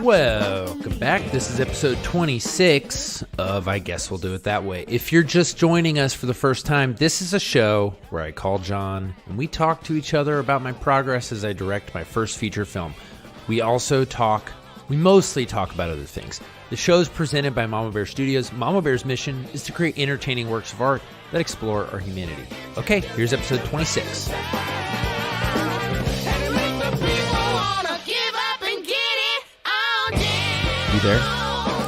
Welcome back. This is episode 26 of I Guess We'll Do It That Way. If you're just joining us for the first time, this is a show where I call John and we talk to each other about my progress as I direct my first feature film. We mostly talk about other things. The show is presented by Mama Bear Studios. Mama Bear's mission is to create entertaining works of art that explore our humanity. Okay, here's episode 26. You there?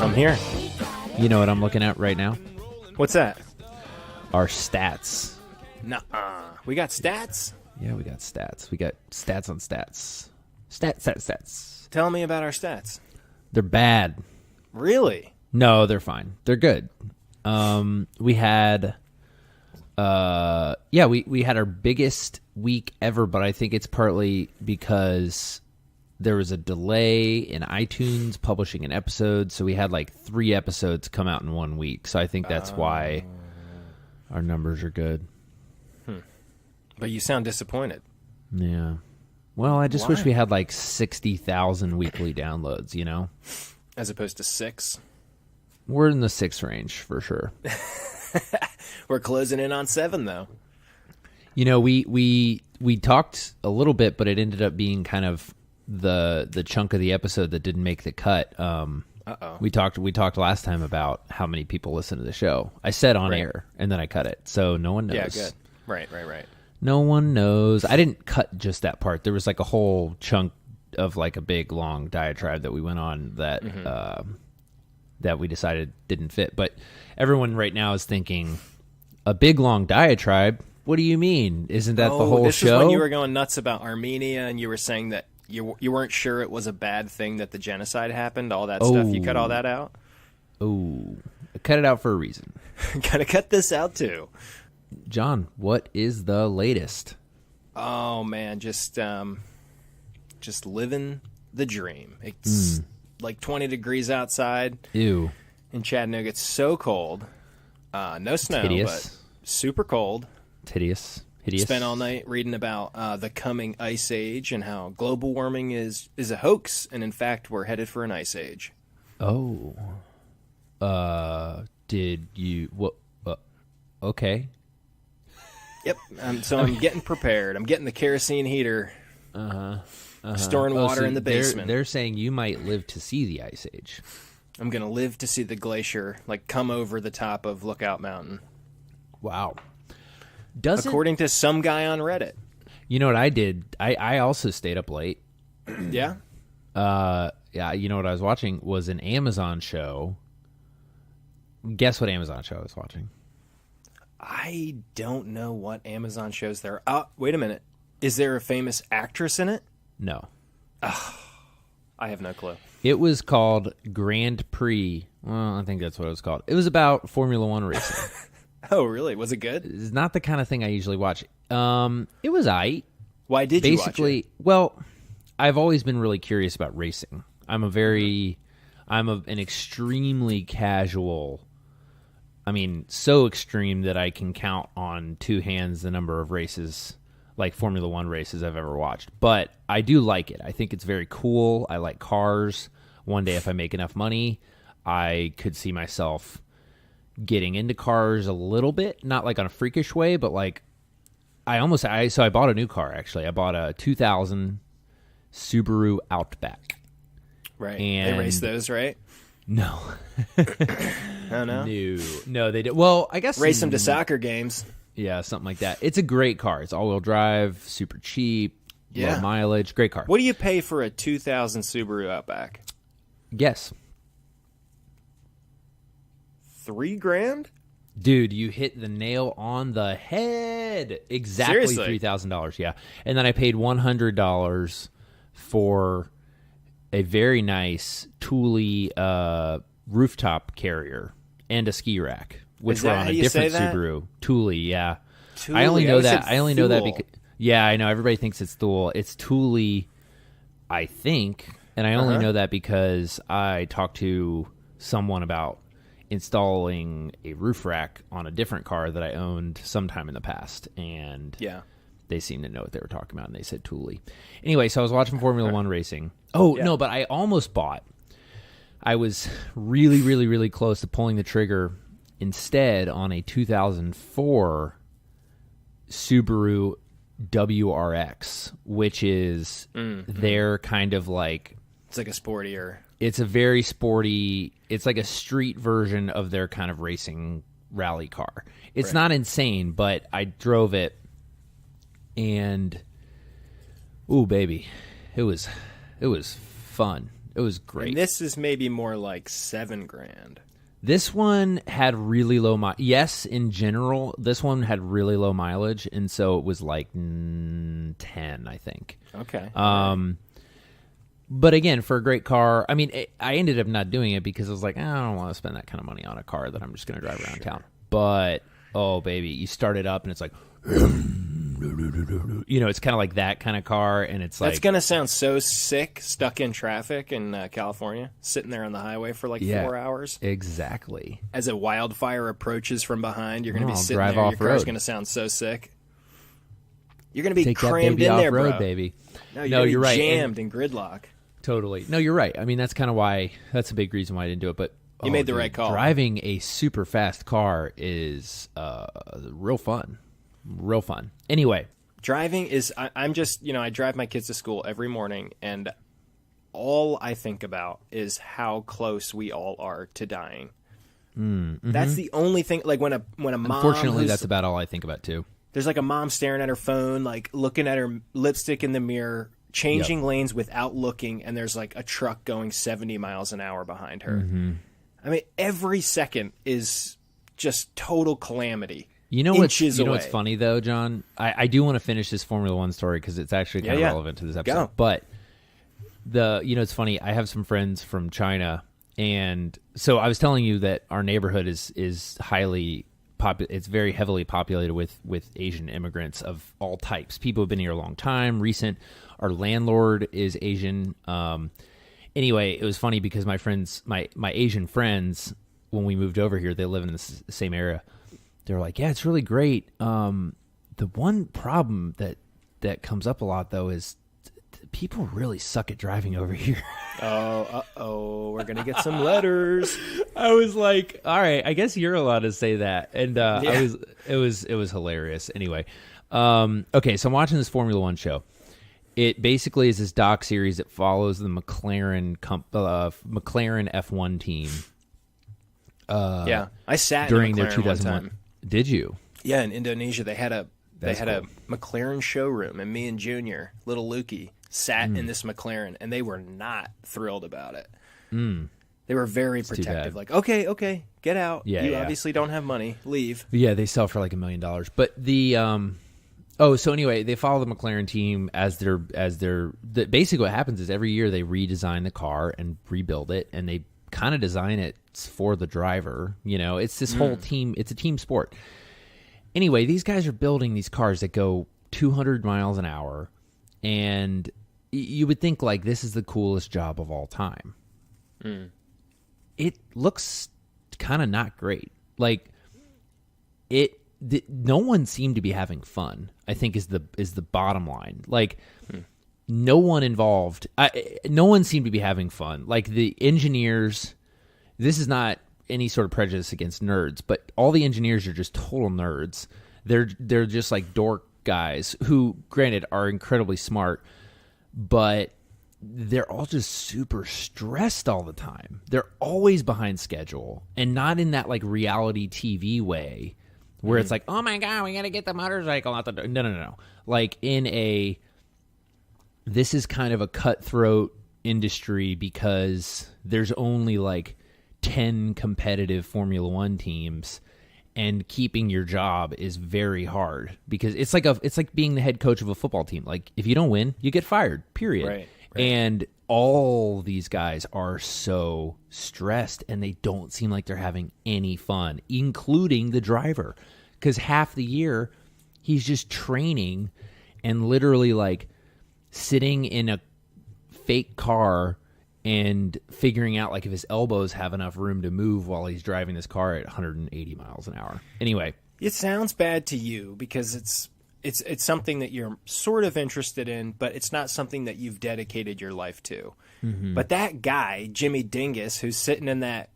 I'm here. You know what I'm looking at right now? What's that? Our stats. Nuh-uh. We got stats? Yeah, we got stats. We got stats on stats. Stats. Tell me about our stats. They're bad. Really? No, they're fine. They're good. We had we had our biggest week ever, but I think it's partly because there was a delay in iTunes publishing an episode, so we had like 3 episodes come out in 1 week. So I think that's why our numbers are good. But you sound disappointed. Yeah. Well, I just Why? wish we had like 60,000 weekly downloads, you know? As opposed to 6. We're in the 6 range for sure. We're closing in on 7, though. You know, we talked a little bit, but it ended up being kind of the chunk of the episode that didn't make the cut. Uh-oh. We talked last time about how many people listen to the show. I said on air, and then I cut it, so no one knows. Yeah, good. Right. No one knows. I didn't cut just that part. There was like a whole chunk of like a big long diatribe that we went on that that we decided didn't fit. But everyone right now is thinking, a big long diatribe? What do you mean? Isn't that the whole this show? This is when you were going nuts about Armenia, and you were saying that you weren't sure it was a bad thing that the genocide happened, all that stuff. You cut all that out? Oh, I cut it out for a reason. Gotta cut this out, too. John, what is the latest? Oh, man, just living the dream. It's like 20 degrees outside. Ew. In Chattanooga, it's so cold. No snow, hideous. But super cold. It's hideous. Spent all night reading about the coming ice age and how global warming is a hoax, and in fact, we're headed for an ice age. Oh. Did you... What? Okay. Yep. So I'm getting prepared. I'm getting the kerosene heater. Storing water so in the basement. They're saying you might live to see the ice age. I'm going to live to see the glacier, like, come over the top of Lookout Mountain. Wow. According to some guy on Reddit. You know what I did? I also stayed up late. Yeah? Yeah, you know what I was watching was an Amazon show. Guess what Amazon show I was watching? I don't know what Amazon shows there are. Wait a minute. Is there a famous actress in it? No. I have no clue. It was called Grand Prix. Well, I think that's what it was called. It was about Formula One racing. Oh, really? Was it good? It's not the kind of thing I usually watch. It was aight. Why did you watch it? Well, I've always been really curious about racing. I'm an extremely casual... I mean, so extreme that I can count on 2 hands the number of races, like Formula One races I've ever watched. But I do like it. I think it's very cool. I like cars. One day, if I make enough money, I could see myself getting into cars a little bit, not like on a freakish way, but like I bought a new car, actually. I bought a 2000 Subaru Outback. Right. And they race those, right? No. Oh, no? No, they did. Well, I guess... Race them to soccer games. Yeah, something like that. It's a great car. It's all-wheel drive, super cheap, low mileage. Great car. What do you pay for a 2000 Subaru Outback? Guess. $3,000? Dude, you hit the nail on the head. Exactly. Seriously? $3,000, yeah. And then I paid $100 for a very nice Thule rooftop carrier and a ski rack, which were on a different Subaru. Thule, yeah. Thule? I only know that. I only know that Thule. because I know everybody thinks it's Thule. It's Thule, I think, and I only know that because I talked to someone about installing a roof rack on a different car that I owned sometime in the past, and they seemed to know what they were talking about, and they said Thule. Anyway, so I was watching Formula One racing. Oh, no, but I almost bought. I was really, really, really close to pulling the trigger instead on a 2004 Subaru WRX, which is their kind of like... It's like a sportier... It's a very sporty... It's like a street version of their kind of racing rally car. It's not insane, but I drove it, and... Ooh, baby. It was fun. It was great. And this is maybe more like $7,000. This one had really low yes, in general, this one had really low mileage, and so it was like 10, I think. Okay. But again, for a great car, I mean, I ended up not doing it because I was like, I don't want to spend that kind of money on a car that I'm just going to drive around town. But, oh, baby, you start it up and it's like... You know, it's kind of like that kind of car, and it's like... That's going to sound so sick, stuck in traffic in California, sitting there on the highway for like 4 hours. Exactly. As a wildfire approaches from behind, you're going to be sitting drive there, off-road. your car's going to sound so sick. You're going to be Take crammed that baby in there, off-road, bro. baby. No, you're right. jammed in gridlock. Totally. No, you're right. I mean, that's kind of why... That's a big reason why I didn't do it, but... You made the right call. Driving a super fast car is real fun. Real fun. Anyway... Driving is, I'm just, I drive my kids to school every morning, and all I think about is how close we all are to dying. Mm-hmm. That's the only thing, like when a mom... Unfortunately, that's about all I think about, too. There's like a mom staring at her phone, like looking at her lipstick in the mirror, changing lanes without looking, and there's like a truck going 70 miles an hour behind her. Mm-hmm. I mean, every second is just total calamity. You know what's funny though, John? I do want to finish this Formula One story because it's actually kind of relevant to this episode. Go. But it's funny. I have some friends from China, and so I was telling you that our neighborhood is highly it's very heavily populated with Asian immigrants of all types. People have been here a long time. Our landlord is Asian. Anyway, it was funny because my friends, my Asian friends, when we moved over here, they live in the same area. They're like, yeah, it's really great. The one problem that comes up a lot, though, is people really suck at driving over here. We're going to get some letters. I was like, all right, I guess you're allowed to say that. And it was hilarious. Anyway, okay, so I'm watching this Formula One show. It basically is this doc series that follows the McLaren F1 team. I sat during in their McLaren 2001. one time. Did you? Yeah, in Indonesia they had a cool. McLaren showroom, and me and Junior, little Lukey, sat in this McLaren, and they were not thrilled about it. They were very protective, like, okay, get out. You obviously don't have money. Leave. Yeah, they sell for like $1 million. But the so anyway, they follow the McLaren team as their basically what happens is every year they redesign the car and rebuild it, and they kind of design it for the driver. It's this whole team. It's a team sport. Anyway, these guys are building these cars that go 200 miles an hour, and you would think like this is the coolest job of all time. It looks kind of not great. Like no one seemed to be having fun, I think is the bottom line. Like no one involved, no one seemed to be having fun. Like the engineers, this is not any sort of prejudice against nerds, but all the engineers are just total nerds. They're just like dork guys who, granted, are incredibly smart, but they're all just super stressed all the time. They're always behind schedule, and not in that like reality TV way where it's like, oh my God, we got to get the motorcycle out the door. No. Like this is kind of a cutthroat industry because there's only like 10 competitive Formula One teams, and keeping your job is very hard because it's like being the head coach of a football team. Like if you don't win, you get fired, period. Right. And all these guys are so stressed, and they don't seem like they're having any fun, including the driver, because half the year he's just training and literally like sitting in a fake car and figuring out like if his elbows have enough room to move while he's driving this car at 180 miles an hour. Anyway. It sounds bad to you because it's something that you're sort of interested in, but it's not something that you've dedicated your life to. But that guy, Jimmy Dingus, who's sitting in that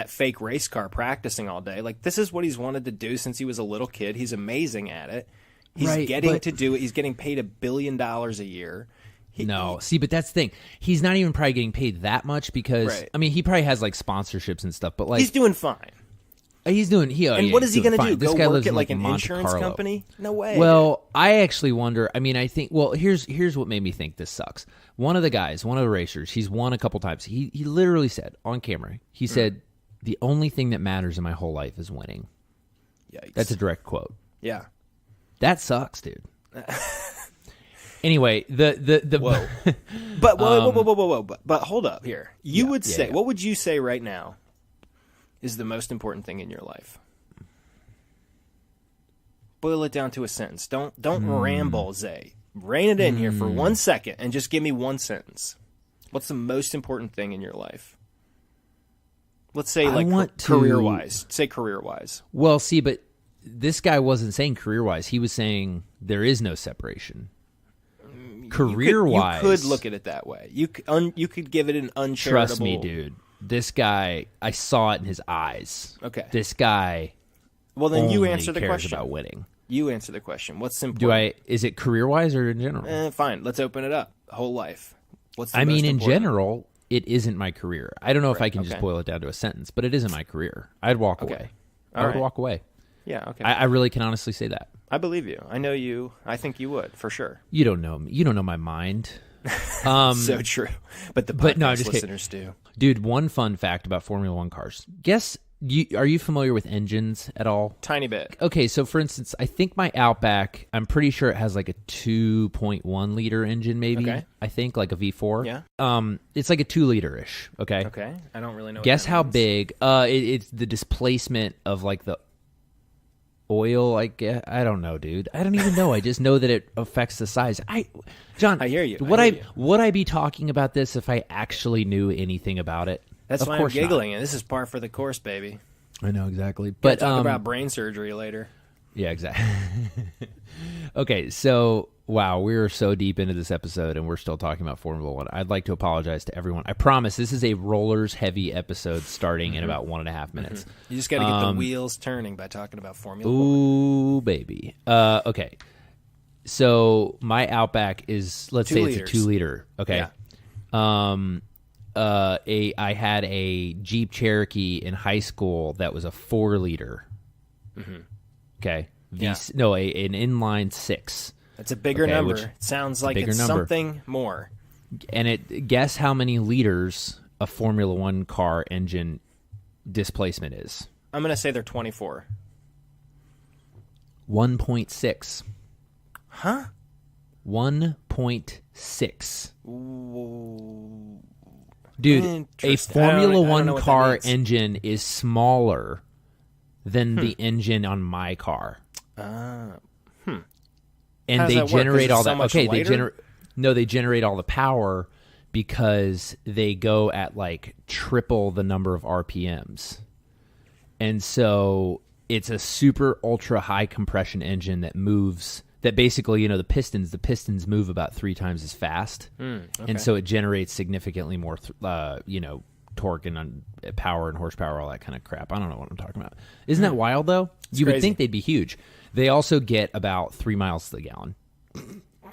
fake race car practicing all day, like this is what he's wanted to do since he was a little kid. He's amazing at it. He's getting to do it. He's getting paid $1 billion a year. But that's the thing. He's not even probably getting paid that much because I mean, he probably has like sponsorships and stuff. But like, he's doing fine. He's doing. And what is he going to do? This Go guy work lives at in, like an Monte insurance Carlo. company? No way. Well, I actually wonder. I mean, I think. Well, here's what made me think this sucks. One of the racers, he's won a couple times. He literally said on camera. He said, "The only thing that matters in my whole life is winning." Yikes. That's a direct quote. Yeah. That sucks, dude. Anyway, the whoa. But whoa. But hold up here. You would say, what would you say right now is the most important thing in your life? Boil it down to a sentence. Don't ramble, Zay. Rein it in here for 1 second and just give me one sentence. What's the most important thing in your life? Let's say career-wise. Say career-wise. Well, see, but this guy wasn't saying career-wise. He was saying there is no separation. Career-wise, you could look at it that way. You could give it an uncharitable. Trust me, dude. This guy, I saw it in his eyes. Okay. This guy. Well, then only you answer the cares question. About winning. You answer the question. What's important? Is it career-wise or in general? Fine. Let's open it up. Whole life. What's the I most mean, in important? general, it isn't my career. I don't know if I can just boil it down to a sentence, but it isn't my career. I'd walk away. I would walk away. Yeah. Okay. I really can honestly say that. I believe you. I know you. I think you would for sure. You don't know me. You don't know my mind. So true. But the podcast listeners do. Dude, one fun fact about Formula One cars. Are you familiar with engines at all? Tiny bit. Okay, so for instance, I think my Outback, I'm pretty sure it has like a 2.1 liter engine, maybe. Okay. I think like a V4. Yeah. It's like a 2 liter-ish. Okay. Okay. I don't really know. Guess how big? It's the displacement of like the oil. I don't know, dude. I don't even know. I just know that it affects the size. John, I hear you. Would I be talking about this if I actually knew anything about it? That's why I'm giggling, and this is par for the course, baby. I know exactly. But talk about brain surgery later. Yeah, exactly. Okay, so wow, we are so deep into this episode, and we're still talking about Formula One. I'd like to apologize to everyone. I promise this is a rollers-heavy episode starting in about 1.5 minutes. You just got to get the wheels turning by talking about Formula One. Ooh, baby. Okay, so my Outback is, let's say it's a 2 liter. Okay. Yeah. I had a Jeep Cherokee in high school that was a 4 liter. Okay. An inline 6. That's a bigger number. It sounds like it's something more. And guess how many liters a Formula One car engine displacement is? I'm going to say they're 24. 1.6. Huh? 1.6. Dude, a Formula One car engine is smaller than the engine on my car. And they generate all that. Okay, they generate all the power because they go at like triple the number of RPMs. And so it's a super ultra high compression engine that moves, that basically, the pistons move about 3 times as fast. Okay. And so it generates significantly more, torque and power and horsepower, all that kind of crap. I don't know what I'm talking about. Isn't that wild, though? You would think they'd be huge. They also get about 3 miles to the gallon.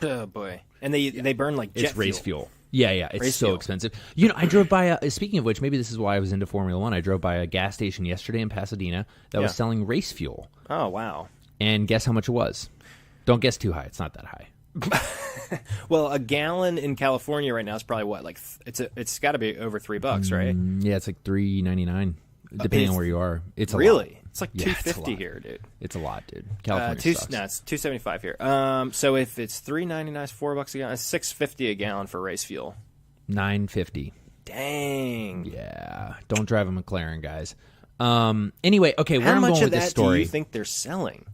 Oh, boy. And they burn like jet It's race fuel. Yeah. It's so expensive. I drove by speaking of which, maybe this is why I was into Formula One. I drove by a gas station yesterday in Pasadena that was selling race fuel. Oh, wow. And guess how much it was? Don't guess too high. It's not that high. Well, a gallon in California right now is probably what? Like it's got to be over $3, right? Yeah, it's like $3.99 depending on where you are. It's a really lot. It's like $2.50 here, dude. It's a lot, dude. California sucks. No, it's $2.75 here. So if it's $3.99, it's $4 a gallon. It's $6.50 a gallon for race fuel. $9.50. Dang. Yeah, don't drive a McLaren, guys. Anyway, okay, where I'm going with this story? How much of that do you think they're selling?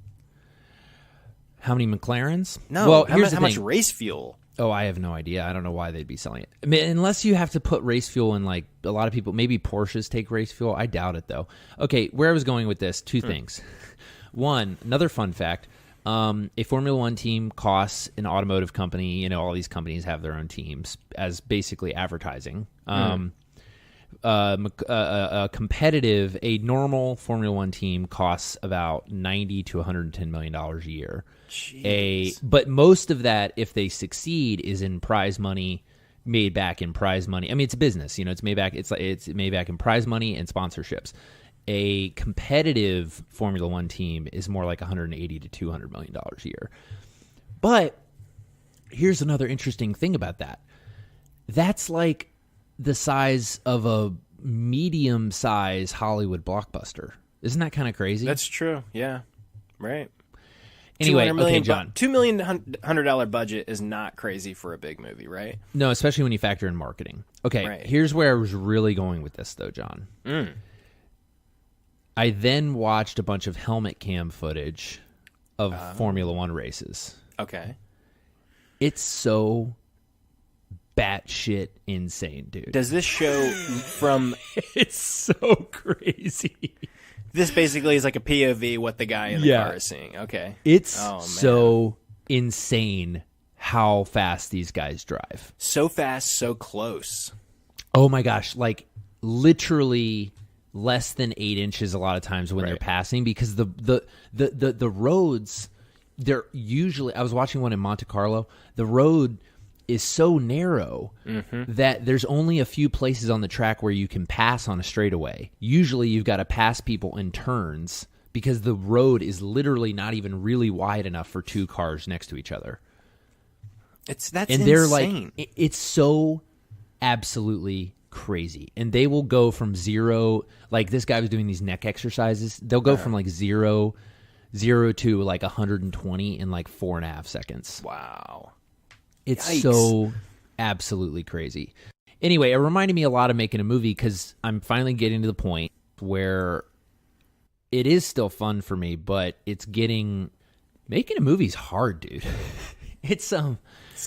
How many McLarens? No, well, how much race fuel? Oh, I have no idea. I don't know why they'd be selling it. I mean, unless you have to put race fuel in, like, a lot of people, maybe Porsches take race fuel. I doubt it, though. Okay, where I was going with this, 2 things. One, another fun fact. A Formula One team costs an automotive company, all these companies have their own teams, as basically advertising. A normal Formula One team costs about $90 to $110 million a year. But most of that, if they succeed, is in prize money, made back in prize money. I mean, it's a business, it's made back. It's made back in prize money and sponsorships. A competitive Formula One team is more like $180 to $200 million a year. But here's another interesting thing about that. That's like the size of a medium-size Hollywood blockbuster. Isn't that kind of crazy? That's true. Yeah. Right. Anyway, okay, John. $2 million $100 budget is not crazy for a big movie, right? No, especially when you factor in marketing. Okay, right. Here's where I was really going with this, though, John. I then watched a bunch of helmet cam footage of Formula One races. Okay. It's so batshit insane, dude. Does this show from... It's so crazy. This basically is like a POV, what the guy in the car is seeing. Okay. It's so insane how fast these guys drive. So fast, so close. Oh my gosh. Like literally less than 8 inches a lot of times when they're passing, because the roads, they're usually... I was watching one in Monte Carlo. The road is so narrow that there's only a few places on the track where you can pass on a straightaway. Usually you've got to pass people in turns because the road is literally not even really wide enough for two cars next to each other. That's they're insane. Like, it's so absolutely crazy. And they will go from zero, like this guy was doing these neck exercises. They'll go from like zero to like 120 in like 4.5 seconds. Wow. It's so absolutely crazy. Anyway, it reminded me a lot of making a movie because I'm finally getting to the point where it is still fun for me, but making a movie's hard, dude. It's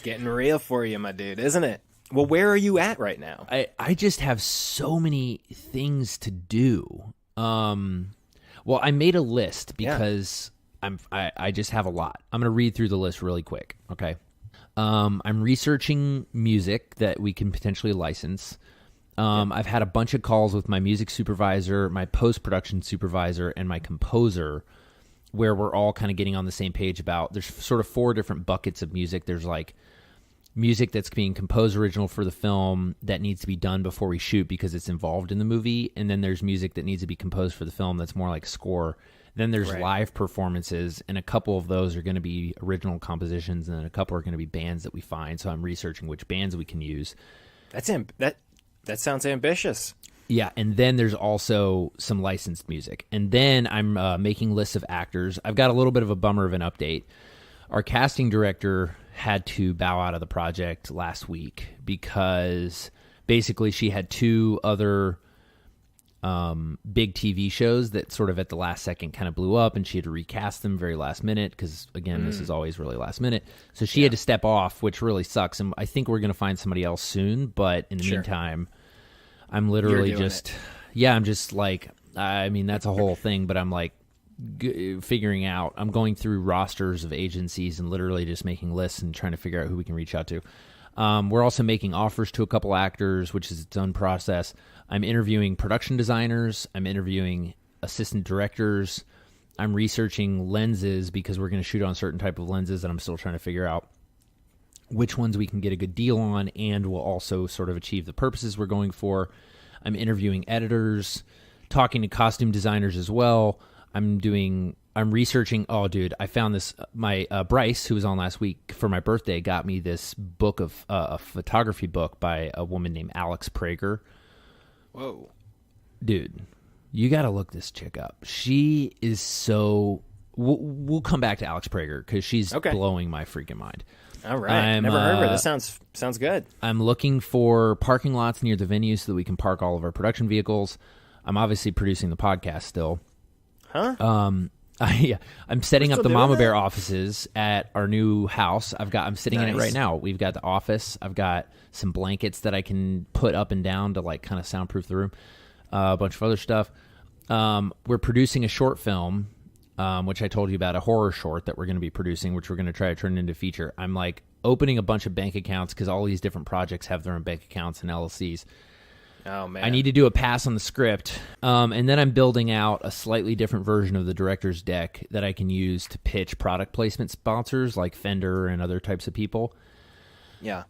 getting real for you, my dude, isn't it? Well, where are you at right now? I just have so many things to do. Well, I made a list because I just have a lot. I'm going to read through the list really quick, okay? I'm researching music that we can potentially license. I've had a bunch of calls with my music supervisor, my post-production supervisor, and my composer, where we're all kind of getting on the same page about, there's sort of 4 different buckets of music. There's like music that's being composed original for the film that needs to be done before we shoot because it's involved in the movie. And then there's music that needs to be composed for the film that's more like score. Then there's live performances, and a couple of those are going to be original compositions, and then a couple are going to be bands that we find. So I'm researching which bands we can use. That sounds ambitious. Yeah, and then there's also some licensed music. And then I'm making lists of actors. I've got a little bit of a bummer of an update. Our casting director had to bow out of the project last week because basically she had 2 other big TV shows that sort of at the last second kind of blew up, and she had to recast them very last minute because, again, this is always really last minute. So she had to step off, which really sucks. And I think we're going to find somebody else soon. But in the meantime, I'm literally I'm just like, I mean, that's a whole thing, but I'm like figuring out, I'm going through rosters of agencies and literally just making lists and trying to figure out who we can reach out to. We're also making offers to a couple actors, which is its own process. I'm interviewing production designers. I'm interviewing assistant directors. I'm researching lenses because we're going to shoot on certain type of lenses that I'm still trying to figure out which ones we can get a good deal on and will also sort of achieve the purposes we're going for. I'm interviewing editors, talking to costume designers as well. I'm researching. Oh, dude, I found this. My Bryce, who was on last week for my birthday, got me this book of a photography book by a woman named Alex Prager. Whoa, dude, you got to look this chick up. She is so. We'll come back to Alex Prager because she's blowing my freaking mind. All right, never heard of her. This sounds good. I'm looking for parking lots near the venue so that we can park all of our production vehicles. I'm obviously producing the podcast still. Huh? I'm setting up the Mama Bear offices at our new house. I'm sitting in it right now. We've got the office. I've got some blankets that I can put up and down to like kind of soundproof the room. A bunch of other stuff. We're producing a short film which I told you about, a horror short that we're going to be producing, which we're going to try to turn into feature. I'm like opening a bunch of bank accounts because all these different projects have their own bank accounts and LLCs. Oh, man. I need to do a pass on the script. And then I'm building out a slightly different version of the director's deck that I can use to pitch product placement sponsors like Fender and other types of people. Yeah.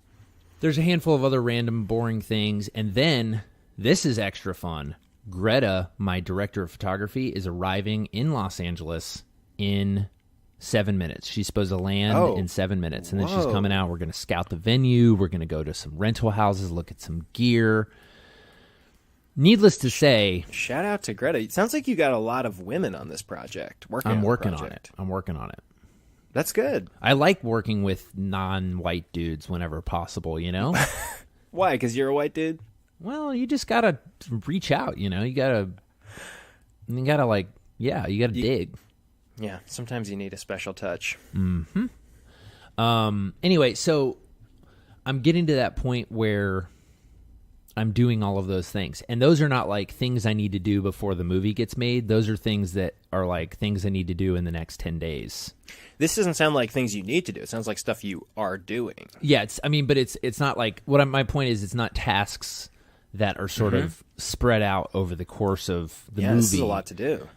There's a handful of other random, boring things. And then, this is extra fun. Greta, my director of photography, is arriving in Los Angeles in 7 minutes. She's supposed to land in 7 minutes. And then she's coming out. We're going to scout the venue. We're going to go to some rental houses, look at some gear. Needless to say... Shout out to Greta. It sounds like you got a lot of women on this project. I'm working on it. That's good. I like working with non-white dudes whenever possible, you know? Why? Because you're a white dude? Well, you just got to reach out, you know? You got to like, yeah, you got to dig. Yeah, sometimes you need a special touch. Mm-hmm. Anyway, so I'm getting to that point where I'm doing all of those things. And those are not like things I need to do before the movie gets made. Those are things that are like things I need to do in the next 10 days. This doesn't sound like things you need to do. It sounds like stuff you are doing. Yeah, but it's not like my point is it's not tasks that are sort of spread out over the course of the movie. This is a lot to do.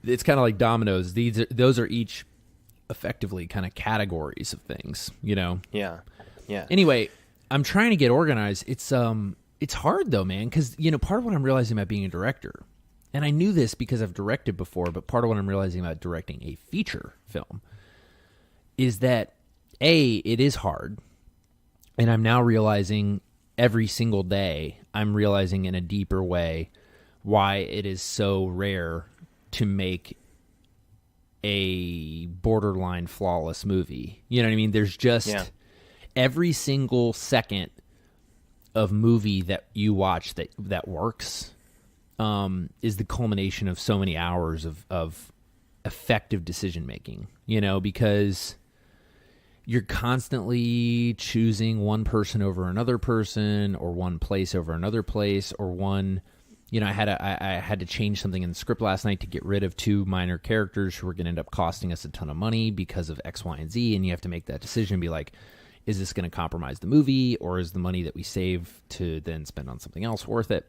It's kind of like dominoes. Those are each effectively kind of categories of things, you know? Yeah. Yeah. Anyway, I'm trying to get organized. It's hard though, man, because you know part of what I'm realizing about being a director, and I knew this because I've directed before, but part of what I'm realizing about directing a feature film is that it is hard, and I'm now realizing every single day I'm realizing in a deeper way why it is so rare to make a borderline flawless movie. You know what I mean? There's just every single second of movie that you watch that works is the culmination of so many hours of effective decision making, you know, because you're constantly choosing one person over another person or one place over another place or one, you know, I had to change something in the script last night to get rid of 2 minor characters who were going to end up costing us a ton of money because of X, Y, and Z. And you have to make that decision and be like, is this going to compromise the movie, or is the money that we save to then spend on something else worth it?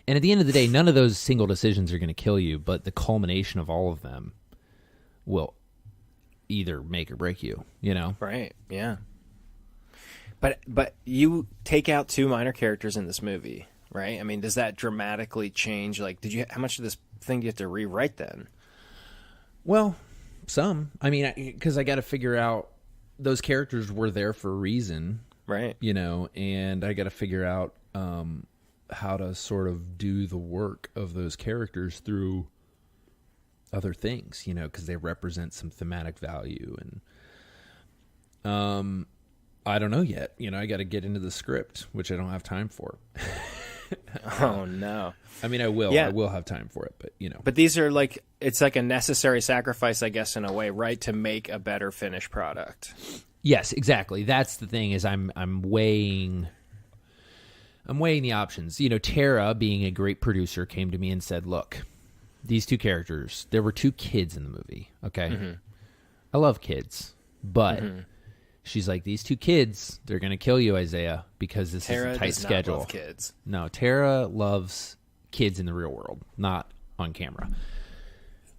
And at the end of the day, none of those single decisions are going to kill you, but the culmination of all of them will either make or break you, you know? Right, yeah. But you take out 2 minor characters in this movie, right? I mean, does that dramatically change? Like, how much of this thing do you have to rewrite then? Well, some. I mean, because I got to figure out those characters were there for a reason, right? You know, and I got to figure out how to sort of do the work of those characters through other things, you know, because they represent some thematic value. And I don't know yet. You know, I got to get into the script, which I don't have time for. Oh no! I mean, I will. Yeah. I will have time for it, but you know. But these are like, it's like a necessary sacrifice, I guess, in a way, right, to make a better finished product. Yes, exactly. That's the thing. Is I'm weighing the options. You know, Tara, being a great producer, came to me and said, "Look, these 2 characters. There were 2 kids in the movie. Okay, I love kids, but." She's like, these 2 kids, they're going to kill you, Isaiah, because this is a tight schedule. Not love kids. No, Tara loves kids in the real world, not on camera.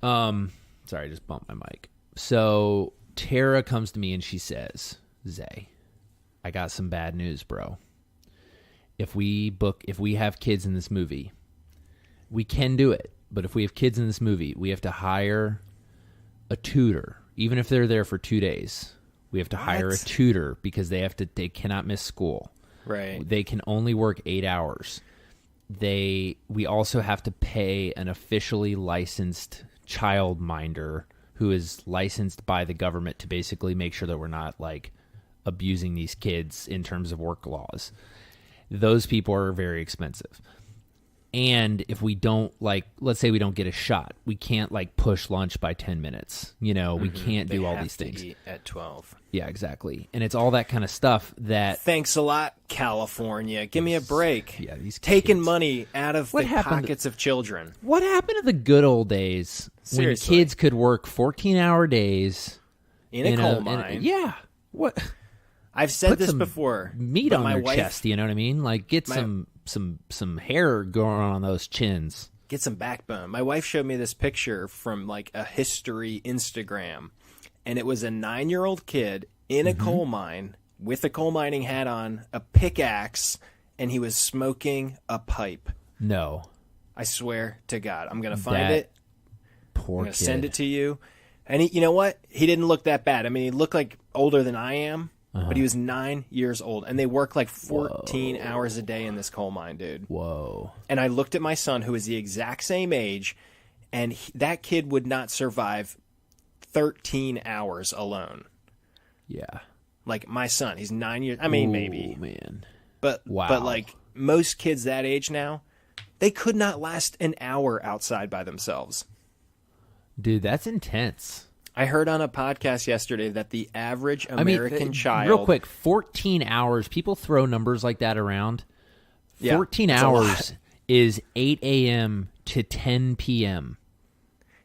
Sorry, I just bumped my mic. So Tara comes to me and she says, Zay, I got some bad news, bro. If we have kids in this movie, we can do it. But if we have kids in this movie, we have to hire a tutor, even if they're there for 2 days. We have to hire a tutor because they cannot miss school. Right. They can only work 8 hours. We also have to pay an officially licensed childminder who is licensed by the government to basically make sure that we're not like abusing these kids in terms of work laws. Those people are very expensive. And if we don't, like, let's say we don't get a shot, we can't, like, push lunch by 10 minutes. You know, we can't do all these things. Eat at 12. Yeah, exactly. And it's all that kind of stuff that... Thanks a lot, California. Give me a break. Yeah, these taking kids. money out of the pockets of children. What happened to the good old days Seriously. when kids could work 14-hour days in a coal mine? Yeah. What? I've said this before. Meat on their chest, you know what I mean? Like, get some hair going on those chins. Get some backbone. My wife showed me this picture from, like, a history Instagram, and it was a 9-year-old kid in a coal mine with a coal mining hat on, a pickaxe, and he was smoking a pipe. No. I swear to God. I'm going to find it. Poor I'm going to send it to you. And you know what? He didn't look that bad. I mean, he looked like older than I am. But he was 9 years old, and they work like 14 hours a day in this coal mine, dude. Whoa. And I looked at my son, who is the exact same age, and that kid would not survive 13 hours alone. Yeah. Like, my son, he's 9 years... I mean, maybe. Man. But like, most kids that age now, they could not last an hour outside by themselves. Dude, that's intense. I heard on a podcast yesterday that the average American child... Real quick, 14 hours. People throw numbers like that around. 14 hours is 8 a.m. to 10 p.m.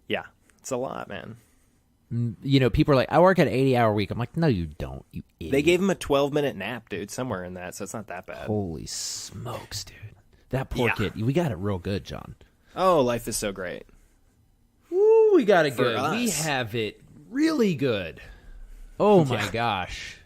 Yeah, it's a lot, man. You know, people are like, I work at an 80-hour week. I'm like, no, you don't, you idiot. They gave him a 12-minute nap, dude, somewhere in that, so it's not that bad. Holy smokes, dude. That poor kid. We got it real good, John. Oh, life is so great. Ooh, we got it For good. us. We have it really good. Oh my gosh.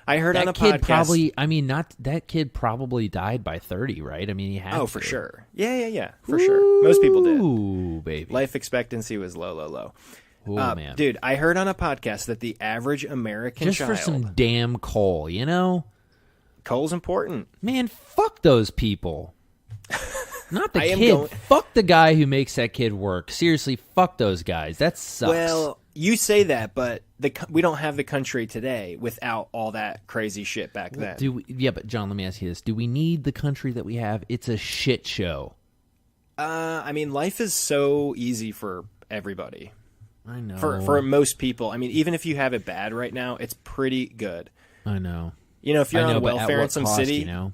I heard on a kid podcast... that kid probably died by 30, right? I mean, he had to. for sure. Yeah, for sure. Most people did. Ooh, baby. Life expectancy was low. Oh, man. Dude, I heard on a podcast that the average American Just child... for some damn coal, you know? Coal's important. Man, fuck those people. Not the kid. Fuck the guy who makes that kid work. Seriously, fuck those guys. That sucks. Well, you say that, but we don't have the country today without all that crazy shit back then. But John, let me ask you this. Do we need the country that we have? It's a shit show. I mean, life is so easy for everybody. I know. For most people. I mean, even if you have it bad right now, it's pretty good. I know. You know, if you're on welfare in some city... You know?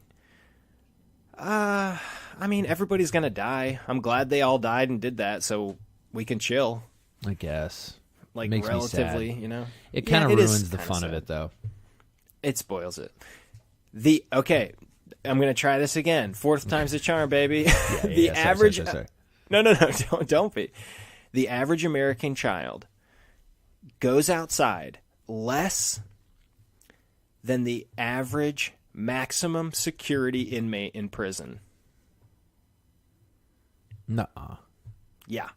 I mean, everybody's going to die. I'm glad they all died and did that so we can chill. I guess. Like, makes relatively, me sad. You know? It kind of ruins the fun of it, though. It spoils it. Okay, I'm going to try this again. Fourth time's the charm, baby. The average... Sorry. No, don't be. The average American child goes outside less than the average maximum security inmate in prison. Nuh-uh. Yeah.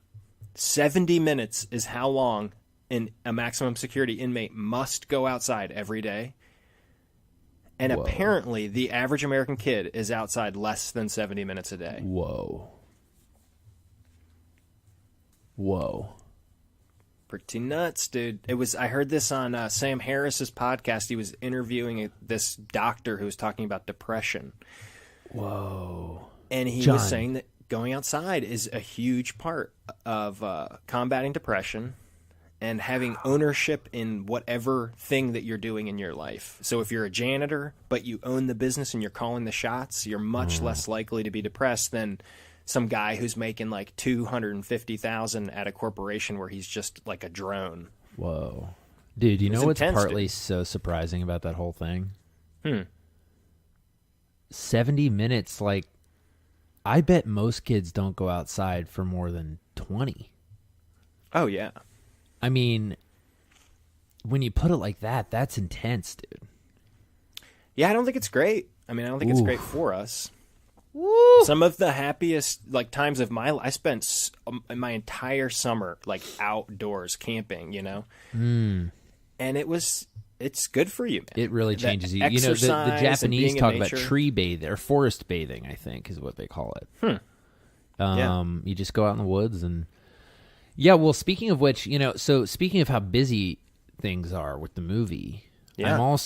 70 minutes is how long a maximum security inmate must go outside every day. And apparently the average American kid is outside less than 70 minutes a day. Whoa. Pretty nuts, dude. I heard this on Sam Harris's podcast. He was interviewing this doctor who was talking about depression. Whoa. And he was saying that going outside is a huge part of combating depression and having ownership in whatever thing that you're doing in your life. So if you're a janitor, but you own the business and you're calling the shots, you're much less likely to be depressed than some guy who's making like $250,000 at a corporation where he's just like a drone. Whoa. Dude, you know what's partly so surprising about that whole thing? 70 minutes, like, I bet most kids don't go outside for more than 20. Oh, yeah. I mean, when you put it like that, that's intense, dude. Yeah, I don't think it's great. I mean, I don't think it's great for us. Woo. Some of the happiest times of my life, I spent my entire summer outdoors camping, you know? And it's good for you, man. It really changes you. You know, the Japanese talk about tree bathing, or forest bathing, I think, is what they call it. You just go out in the woods and... Yeah, well, speaking of which, you know, so speaking of how busy things are with the movie, Yeah.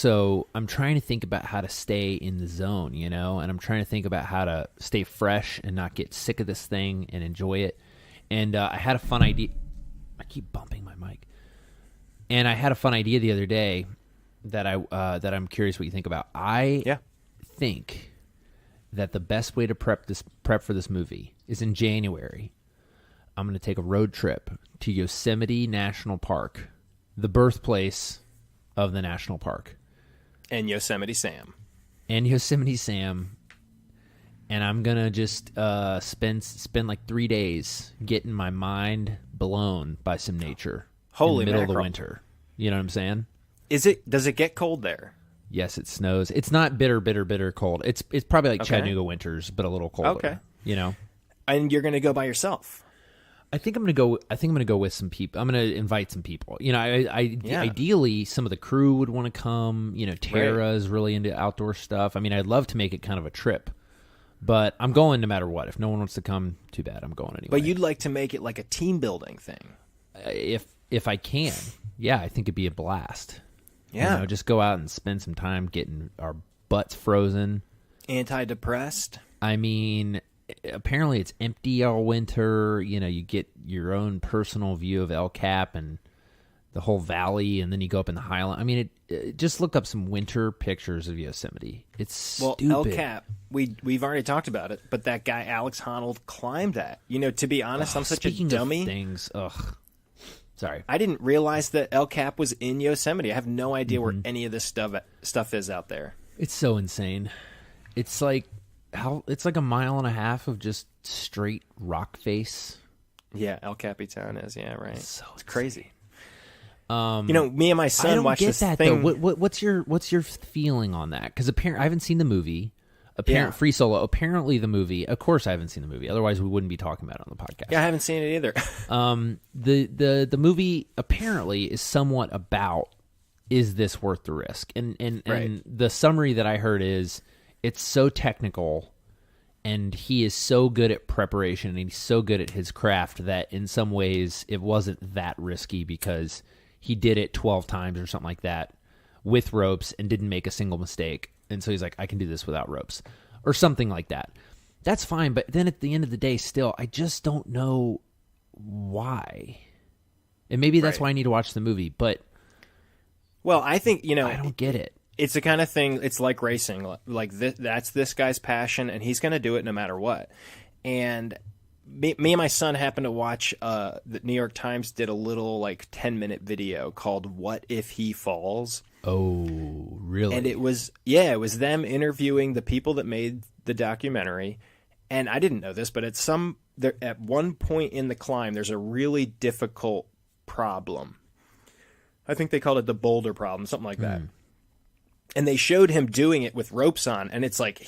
I'm trying to think about how to stay in the zone, and I'm trying to think about how to stay fresh and not get sick of this thing and enjoy it. And I had a fun idea. I keep bumping my mic. And I had a fun idea the other day that I'm curious what you think about. I think that the best way to prep for this movie is in January. I'm going to take a road trip to Yosemite National Park, the birthplace of the national park. And Yosemite Sam. And I'm going to just spend like 3 days getting my mind blown by some nature. Holy in the middle mackerel. of the winter. You know what I'm saying? Does it get cold there? Yes, it snows. It's not bitter cold. It's probably like Chattanooga winters, but a little colder. Okay. And you're going to go by yourself? I think I'm going to go with some people. I'm going to invite some people. Ideally, some of the crew would want to come. Tara is really into outdoor stuff. I mean, I'd love to make it kind of a trip, but I'm going no matter what. If no one wants to come, too bad. I'm going anyway. But you'd like to make it like a team building thing. If I can, yeah, I think it'd be a blast. Yeah, just go out and spend some time getting our butts frozen. Antidepressed. I mean, apparently it's empty all winter. You get your own personal view of El Cap and the whole valley, and then you go up in the Highland. I mean, just look up some winter pictures of Yosemite. It's stupid. El Cap. We've already talked about it, but that guy Alex Honnold climbed that. To be honest, I'm such a dummy. Of things, sorry, I didn't realize that El Cap was in Yosemite. I have no idea where any of this stuff is out there. It's so insane. It's like a mile and a half of just straight rock face. Yeah, El Capitan is. Yeah, right. It's crazy. Me and my son watched this thing. Though. What's your feeling on that? Because I haven't seen the movie. Free Solo. Apparently, the movie. Of course, I haven't seen the movie. Otherwise, we wouldn't be talking about it on the podcast. Yeah, I haven't seen it either. The movie apparently is somewhat about, is this worth the risk? And the summary that I heard is, it's so technical, and he is so good at preparation, and he's so good at his craft that in some ways it wasn't that risky because he did it 12 times or something like that with ropes and didn't make a single mistake. And so he's like, I can do this without ropes or something like that. That's fine. But then at the end of the day, still, I just don't know why. And maybe that's why I need to watch the movie. But well, I think, I don't get it. It's the kind of thing, it's like racing. Like that's this guy's passion, and he's going to do it no matter what. And me and my son happened to watch, the New York Times did a little 10-minute video called "What If He Falls." Oh, really? And it was them interviewing the people that made the documentary. And I didn't know this, but at one point in the climb, there's a really difficult problem. I think they called it the boulder problem, something like that. And they showed him doing it with ropes on, and it's like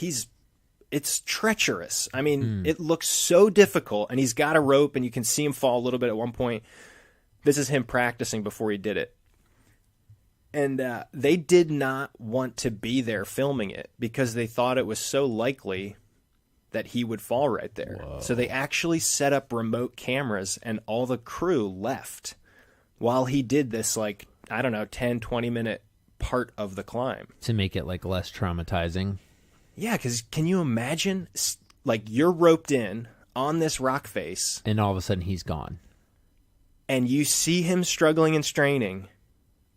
it's treacherous. I mean, it looks so difficult, and he's got a rope, and you can see him fall a little bit at one point. This is him practicing before he did it. And they did not want to be there filming it because they thought it was so likely that he would fall right there. Whoa. So they actually set up remote cameras, and all the crew left while he did this, 10, 20-minute part of the climb. To make it, less traumatizing. Yeah, because can you imagine, you're roped in on this rock face. And all of a sudden he's gone. And you see him struggling and straining.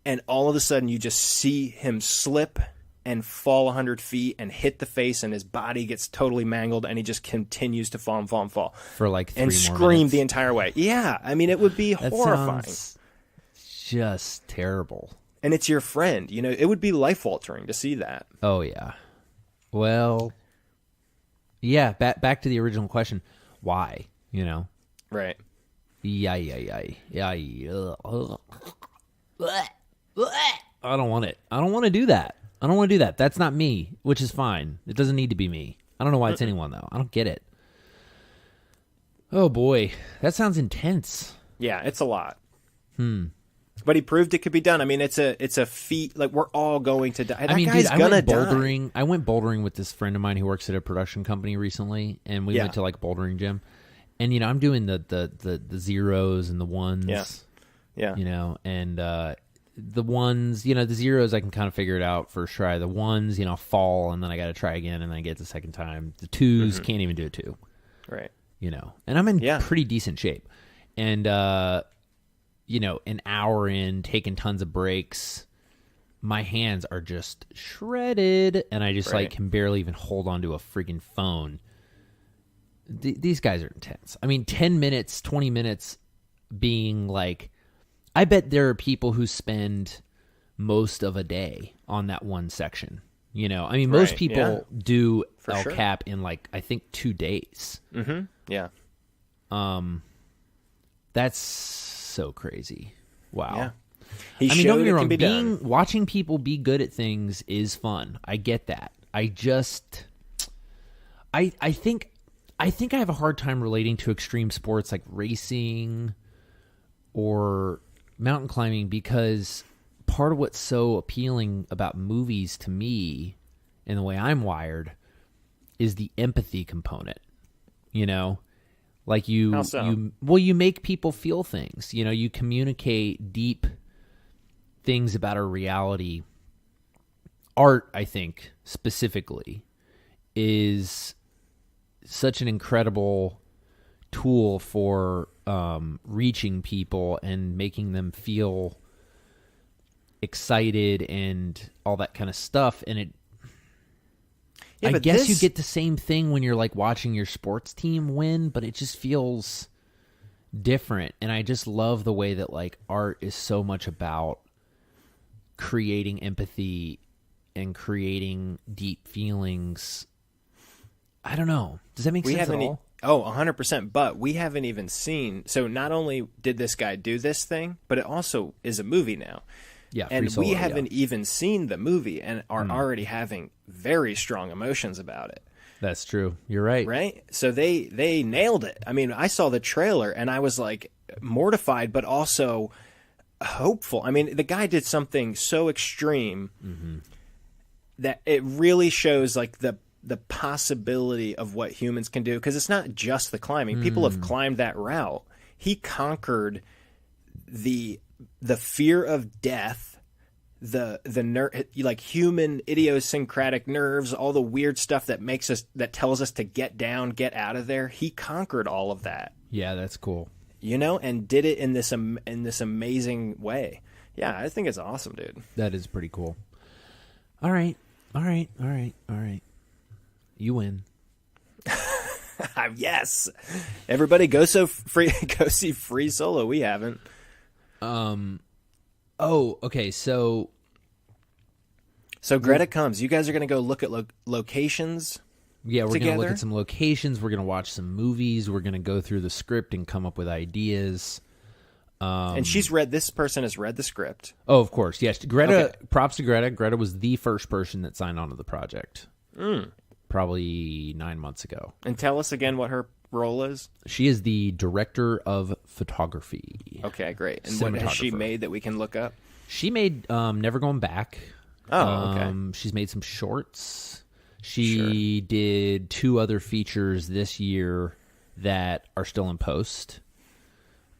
And all of a sudden, you just see him slip and fall 100 feet and hit the face, and his body gets totally mangled, and he just continues to fall and fall and fall. For 3 more minutes. And scream the entire way. Yeah, I mean, it would be horrifying. Sounds just terrible. And it's your friend. It would be life-altering to see that. Oh, yeah. Well, yeah, back to the original question. Why? Right. Yeah. I don't want it. I don't want to do that. That's not me, which is fine. It doesn't need to be me. I don't know why it's anyone, though. I don't get it. Oh, boy. That sounds intense. Yeah, it's a lot. But he proved it could be done. I mean, it's a feat. We're all going to die. Guy's gonna die. I went bouldering with this friend of mine who works at a production company recently, and we went to bouldering gym. And I'm doing the zeros and the ones. Yeah. And the ones, the zeros, I can kind of figure it out first try. The ones, fall, and then I got to try again, and then I get it the second time. The twos, can't even do a two. Right. And I'm in pretty decent shape. And, an hour in, taking tons of breaks, my hands are just shredded, and I just, can barely even hold onto a freaking phone. These guys are intense. I mean, 10 minutes, 20 minutes being like, I bet there are people who spend most of a day on that one section. Most people do El Cap in I think 2 days. Mm-hmm. Yeah. That's so crazy. Wow. Yeah. Don't get me wrong, watching people be good at things is fun. I get that. I think I have a hard time relating to extreme sports like racing or mountain climbing, because part of what's so appealing about movies to me and the way I'm wired is the empathy component. Like How so? you make people feel things. You communicate deep things about our reality. Art, I think, specifically, is such an incredible tool for reaching people and making them feel excited and all that kind of stuff. And I guess you get the same thing when you're watching your sports team win, but it just feels different. And I just love the way that art is so much about creating empathy and creating deep feelings. I don't know. Does that make sense at all? 100%. But we haven't even seen. So not only did this guy do this thing, but it also is a movie now. Yeah, and we haven't even seen the movie and are already having very strong emotions about it. That's true. You're right. Right? So they nailed it. I mean, I saw the trailer and I was mortified, but also hopeful. I mean, the guy did something so extreme that it really shows the possibility of what humans can do, because it's not just the climbing. People have climbed that route. He conquered the fear of death, the human idiosyncratic nerves, all the weird stuff that tells us to get down, get out of there. He conquered all of that. Yeah, that's cool. And did it in this amazing way. Yeah, I think it's awesome, dude. That is pretty cool. All right. You win. Yes. Everybody go see Free Solo. We haven't. Oh, okay. So Greta comes. You guys are going to go look at locations. Yeah, we're going to look at some locations. We're going to watch some movies. We're going to go through the script and come up with ideas. And this person has read the script. Oh, of course. Yes. Greta, okay. Props to Greta. Greta was the first person that signed on to the project. Probably 9 months ago. And tell us again what her role is. She is the director of photography. Okay, great. And what has she made that we can look up? She made Never Going Back. Oh, okay. She's made some shorts. She did 2 other features this year that are still in post.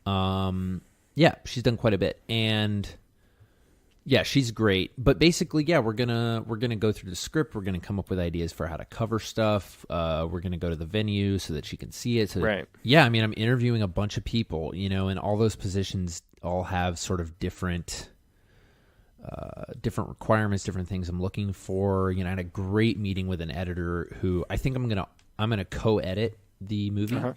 Yeah, she's done quite a bit, and yeah, she's great. But basically, yeah, we're gonna go through the script. We're gonna come up with ideas for how to cover stuff. We're gonna go to the venue so that she can see it. Right. Yeah, I mean, I'm interviewing a bunch of people, and all those positions all have sort of different requirements, different things I'm looking for. I had a great meeting with an editor who I think I'm gonna co-edit the movie. Uh-huh.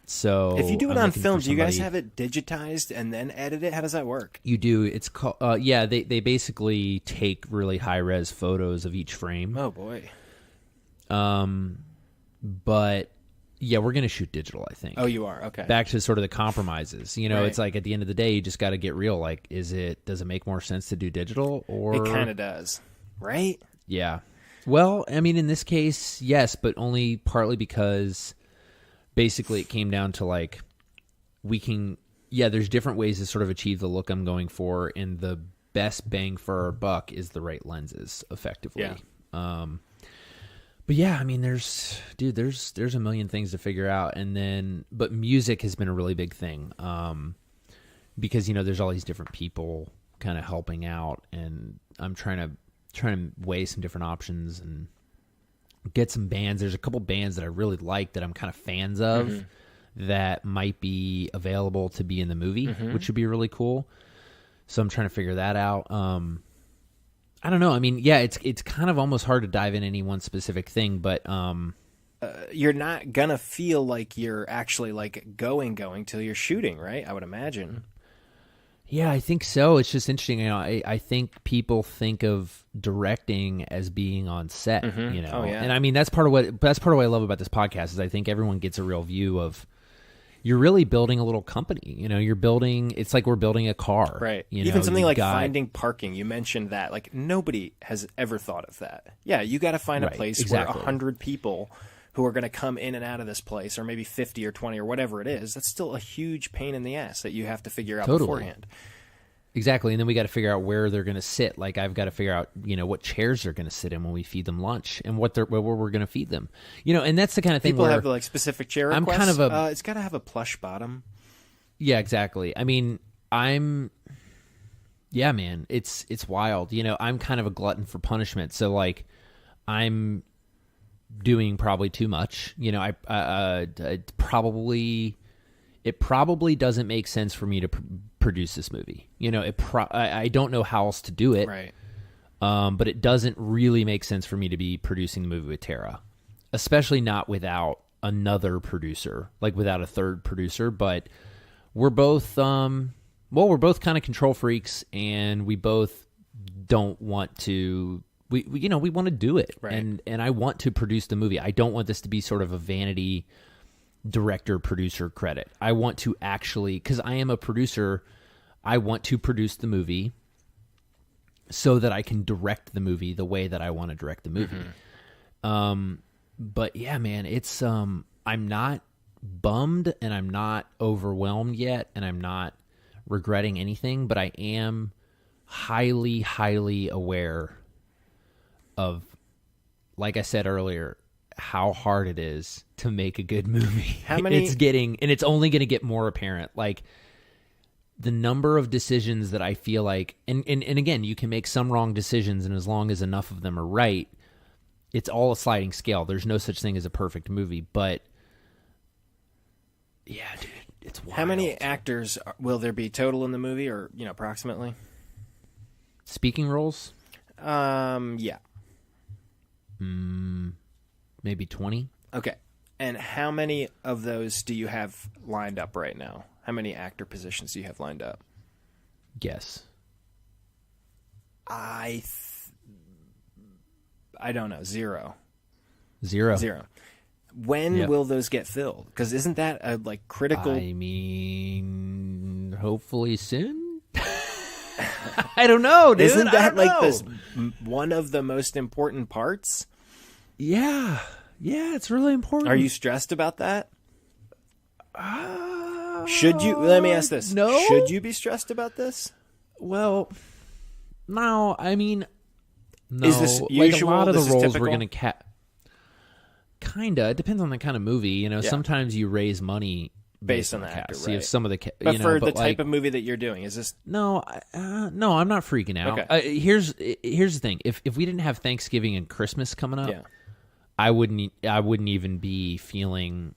So if you do it on film, do you guys have it digitized and then edit it? How does that work? You do. It's called, they basically take really high res photos of each frame. Oh boy. But yeah, we're going to shoot digital, I think. Oh, you are? Okay. Back to sort of the compromises. Right. It's like at the end of the day, you just got to get real. Like, does it make more sense to do digital or? It kind of does. Right? Yeah. Well, I mean, in this case, yes, but only partly because basically it came down to there's different ways to sort of achieve the look I'm going for, and the best bang for our buck is the right lenses, effectively. Yeah. But yeah, I mean, there's a million things to figure out, but music has been a really big thing, because there's all these different people kind of helping out, and I'm trying to weigh some different options and get some bands. There's a couple bands that I really like that I'm kind of fans of that might be available to be in the movie, which would be really cool. So I'm trying to figure that out. I don't know. I mean, yeah, it's kind of almost hard to dive in any one specific thing, but you're not gonna feel like you're actually like going till you're shooting, right? I would imagine. Yeah, I think so. It's just interesting. You know, I think people think of directing as being on set. You know, and I mean that's part of what I love about this podcast is I think everyone gets a real view of. You're really building a little company. You know, it's like we're building a car. Right. You know, even something like finding parking. You mentioned that. Like, nobody has ever thought of that. Yeah, you got to find a place where 100 people who are going to come in and out of this place, or maybe 50 or 20 or whatever it is, that's still a huge pain in the ass that you have to figure out beforehand. Exactly, and then we got to figure out where they're going to sit. Like I've got to figure out, you know, what chairs they're going to sit in when we feed them lunch, and what we're going to feed them. You know, and that's the kind of thing people where have like specific chair requests. I'm kind of it's got to have a plush bottom. Yeah, exactly. I mean, yeah, man, it's wild. You know, I'm kind of a glutton for punishment, so like, I'm doing probably too much. You know, it probably doesn't make sense for me to produce this movie. You know, I don't know how else to do it. Right. But it doesn't really make sense for me to be producing the movie with Tara, especially not without another producer, like without a third producer. But we're both, we're both kind of control freaks, and we both don't want to. We want to do it, right. and I want to produce the movie. I don't want this to be sort of a vanity director producer credit. I want to actually, because I am a producer, I want to produce the movie so that I can direct the movie the way that I want to direct the movie. But yeah, man, it's I'm not bummed, and I'm not overwhelmed yet, and I'm not regretting anything, but I am highly, highly aware of, like I said earlier, how hard it is to make a good movie. It's only going to get more apparent. Like, the number of decisions that I feel like, and again, you can make some wrong decisions, and as long as enough of them are right, it's all a sliding scale. There's no such thing as a perfect movie, but yeah, dude, it's wild. How many actors will there be total in the movie, or, you know, approximately? Speaking roles? Yeah. Maybe 20. Okay. And how many of those do you have lined up right now? How many actor positions do you have lined up? Guess. I don't know. Zero. When will those get filled? Because isn't that a critical? I mean, hopefully soon. I don't know, dude. Isn't that this one of the most important parts? Yeah, it's really important. Are you stressed about that? Should you? Let me ask this. No. Should you be stressed about this? Well, no. I mean, no. Is this usual? A lot of the roles typical? we're going to kinda. It depends on the kind of movie. You know, sometimes you raise money based on the actor. Right. So you have some of the, but for the type of movie that you're doing, is this? No, I'm not freaking out. Okay. Here's the thing. If we didn't have Thanksgiving and Christmas coming up, I wouldn't even be feeling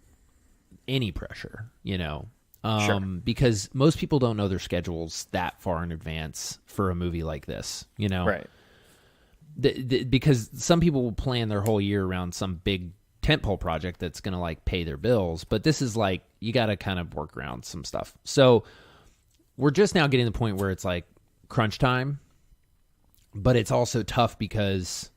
any pressure. You know. Sure. Because most people don't know their schedules that far in advance for a movie like this, you know? Right. Because some people will plan their whole year around some big tentpole project that's going to pay their bills, but this is you got to kind of work around some stuff. So we're just now getting to the point where it's crunch time, but it's also tough because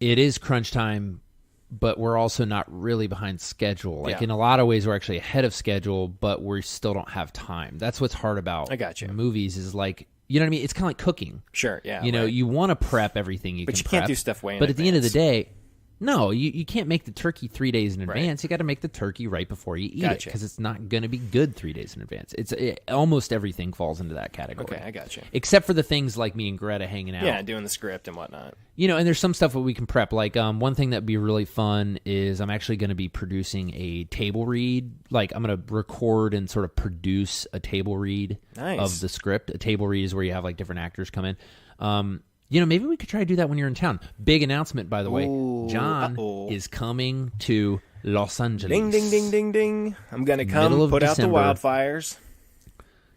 it is crunch time, but we're also not really behind schedule. In a lot of ways, we're actually ahead of schedule, but we still don't have time. That's what's hard about movies is you know what I mean? It's kind of like cooking. Sure, yeah. You know, you want to prep everything you can prep. But you prep, can't do stuff way in But at the end of the day, No, you can't make the turkey 3 days in advance. You got to make the turkey right before you eat it because it's not going to be good 3 days in advance. Almost everything falls into that category. Okay, I got you. Except for the things like me and Greta hanging out. Yeah, doing the script and whatnot. And there's some stuff that we can prep. Like one thing that'd be really fun is I'm actually going to be producing a table read. Like I'm going to record and sort of produce a table read of the script. A table read is where you have like different actors come in. Maybe we could try to do that when you're in town. Big announcement, by the way. John is coming to Los Angeles. Ding, ding, ding, ding, ding. I'm going to come put December. out the wildfires.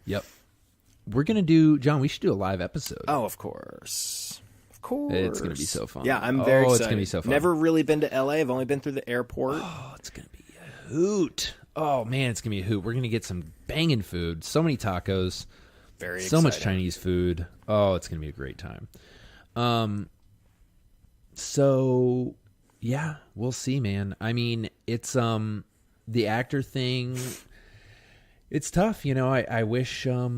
Yep. We're going to do, John, we should do a live episode. Oh, of course. Of course. It's going to be so fun. Yeah, I'm very excited. It's going to be so fun. Never really been to LA. I've only been through the airport. Oh, it's going to be a hoot. Oh, man, it's going to be a hoot. We're going to get some banging food. So many tacos. Very so excited. Much Chinese food. Oh, it's going to be a great time. So yeah, we'll see, man. I mean, it's, the actor thing, it's tough. I wish, I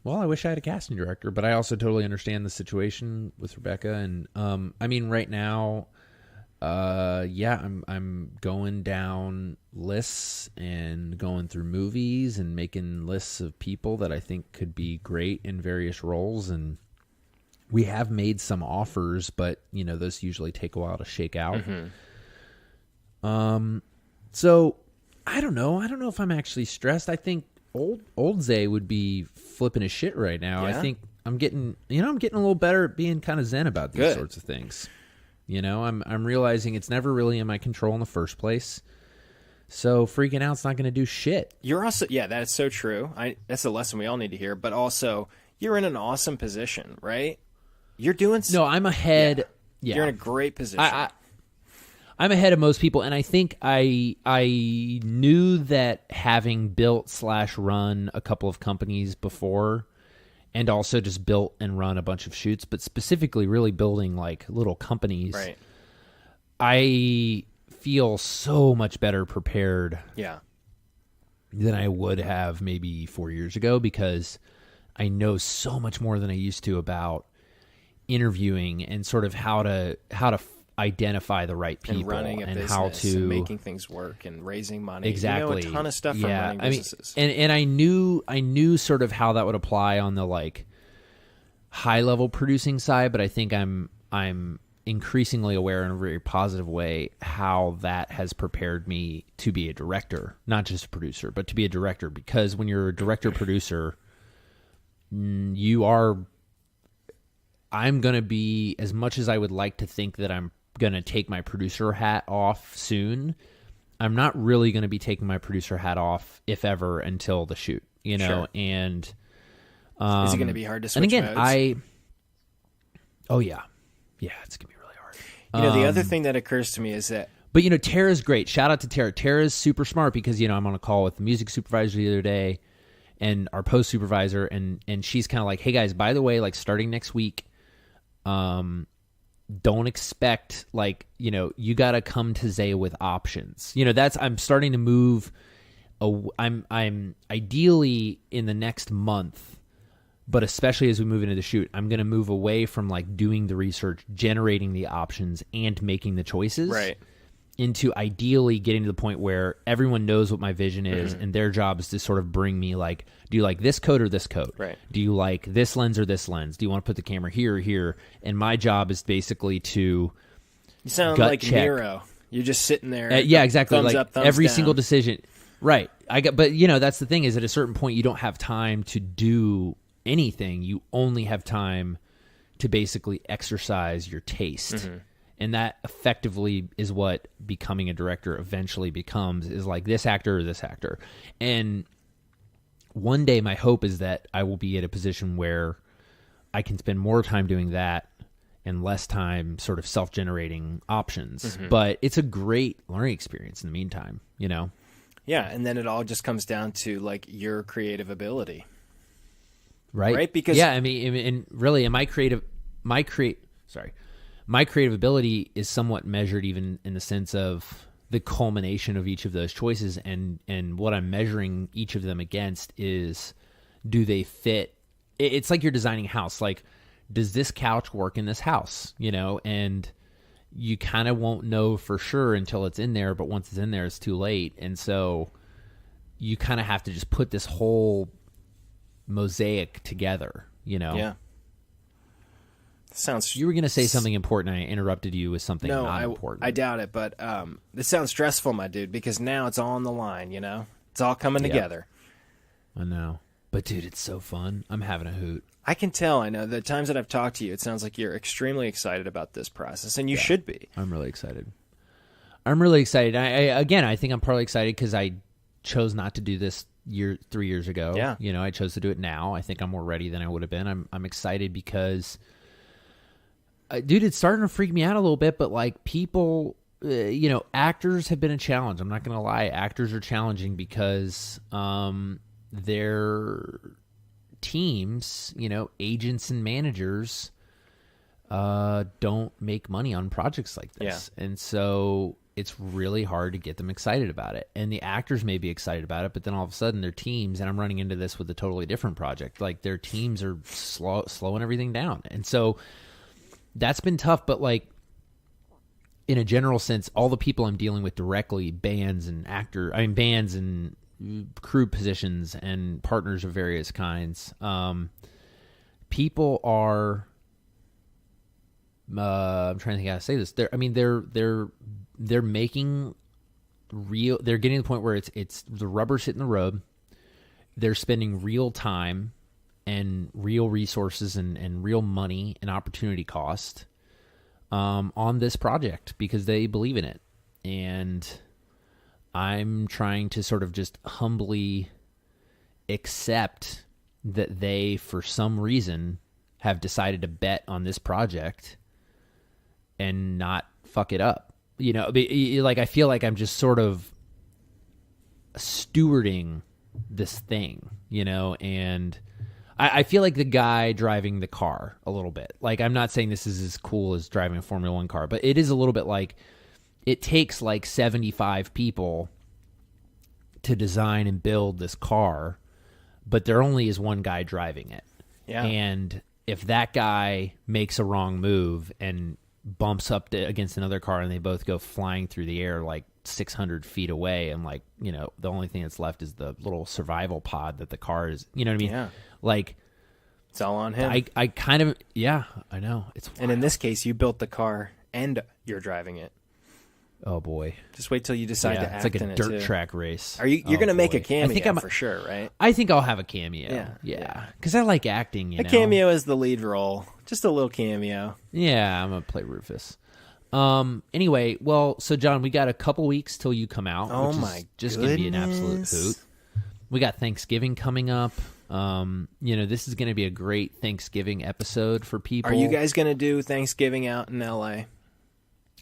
wish I had a casting director, but I also totally understand the situation with Rebecca. And, I mean, right now, I'm going down lists and going through movies and making lists of people that I think could be great in various roles. And we have made some offers, but those usually take a while to shake out. Mm-hmm. So I don't know. I don't know if I'm actually stressed. I think old Zay would be flipping his shit right now. Yeah? I think I'm getting a little better at being kind of zen about these sorts of things. I'm realizing it's never really in my control in the first place. So freaking out's not going to do shit. You're also, that's so true. That's a lesson we all need to hear. But also, you're in an awesome position, right? You're doing... No, I'm ahead. Yeah. You're in a great position. I'm ahead of most people, and I think I knew that having built / run a couple of companies before, and also just built and run a bunch of shoots, but specifically really building like little companies, right. I feel so much better prepared than I would have maybe 4 years ago, because I know so much more than I used to about interviewing and sort of how to identify the right people and running a business how to and making things work and raising money. Exactly. A ton of stuff from running businesses. And I knew sort of how that would apply on the like high level producing side, but I think I'm increasingly aware in a very positive way how that has prepared me to be a director, not just a producer, but to be a director, because when you're a director producer, I'm going to be, as much as I would like to think that I'm going to take my producer hat off soon, I'm not really going to be taking my producer hat off, if ever, until the shoot, Sure. And is it going to be hard to switch and again, modes? It's going to be really hard. The other thing that occurs to me is that... But, Tara's great. Shout out to Tara. Tara's super smart because, I'm on a call with the music supervisor the other day and our post supervisor, and she's kind of like, hey, guys, by the way, like starting next week, don't expect you got to come to Zay with options. I'm starting to move. I'm ideally in the next month, but especially as we move into the shoot, I'm going to move away from like doing the research, generating the options, and making the choices. Right. Into ideally getting to the point where everyone knows what my vision is, and their job is to sort of bring me like, do you like this coat or this coat? Right. Do you like this lens or this lens? Do you want to put the camera here or here? And my job is basically to You sound gut like check. Nero. You're just sitting there. Yeah, exactly. Thumbs Like up, thumbs every down. single decision. Right. But that's the thing, is at a certain point you don't have time to do anything. You only have time to basically exercise your taste. And that effectively is what becoming a director eventually becomes, is like this actor or this actor. And one day my hope is that I will be at a position where I can spend more time doing that and less time sort of self-generating options. But it's a great learning experience in the meantime, Yeah, and then it all just comes down to like your creative ability. Right? Because I mean, and really, my creative ability is somewhat measured even in the sense of the culmination of each of those choices, and what I'm measuring each of them against is, do they fit? It's like you're designing a house. Like, does this couch work in this house? And you kind of won't know for sure until it's in there, but once it's in there, it's too late. And so you kind of have to just put this whole mosaic together, Yeah. Sounds. You were going to say something important. I interrupted you with something not important. I doubt it, but this sounds stressful, my dude, because now it's all on the line, It's all coming together. I know. But, dude, it's so fun. I'm having a hoot. I can tell. I know. The times that I've talked to you, it sounds like you're extremely excited about this process, and you should be. I'm really excited. I think I'm probably excited because I chose not to do this 3 years ago. Yeah. I chose to do it now. I think I'm more ready than I would have been. I'm excited because, dude, it's starting to freak me out a little bit, but, like, people, actors have been a challenge. I'm not going to lie. Actors are challenging because their teams, agents and managers don't make money on projects like this. Yeah. And so it's really hard to get them excited about it. And the actors may be excited about it, but then all of a sudden their teams, and I'm running into this with a totally different project, like their teams are slowing everything down. And so that's been tough, but like in a general sense, all the people I'm dealing with directly, bands and crew positions and partners of various kinds, people are I'm trying to think how to say this. They're making real. They're getting to the point where it's the rubber's hitting the road. They're spending real time and real resources and real money and opportunity cost on this project because they believe in it. And I'm trying to sort of just humbly accept that they, for some reason, have decided to bet on this project and not fuck it up. Like I feel like I'm just sort of stewarding this thing, and I feel like the guy driving the car a little bit. Like, I'm not saying this is as cool as driving a Formula One car, but it is a little bit like it takes like 75 people to design and build this car, but there only is one guy driving it. Yeah. And if that guy makes a wrong move and bumps up against another car and they both go flying through the air like 600 feet away, and like, the only thing that's left is the little survival pod that the car is, you know what I mean? Yeah. Like, it's all on him. I kind of, I know. It's wild. And in this case, you built the car and you're driving it. Oh boy! Just wait till you decide to act in it. It's like a dirt track race. You're going to make a cameo for sure, right? I think I'll have a cameo. Yeah. Because I like acting. A cameo is the lead role, just a little cameo. Yeah, I'm gonna play Rufus. Anyway, so John, we got a couple weeks till you come out. Oh which my is just gonna be an absolute hoot. We got Thanksgiving coming up. This is gonna be a great Thanksgiving episode for people. Are you guys gonna do Thanksgiving out in LA?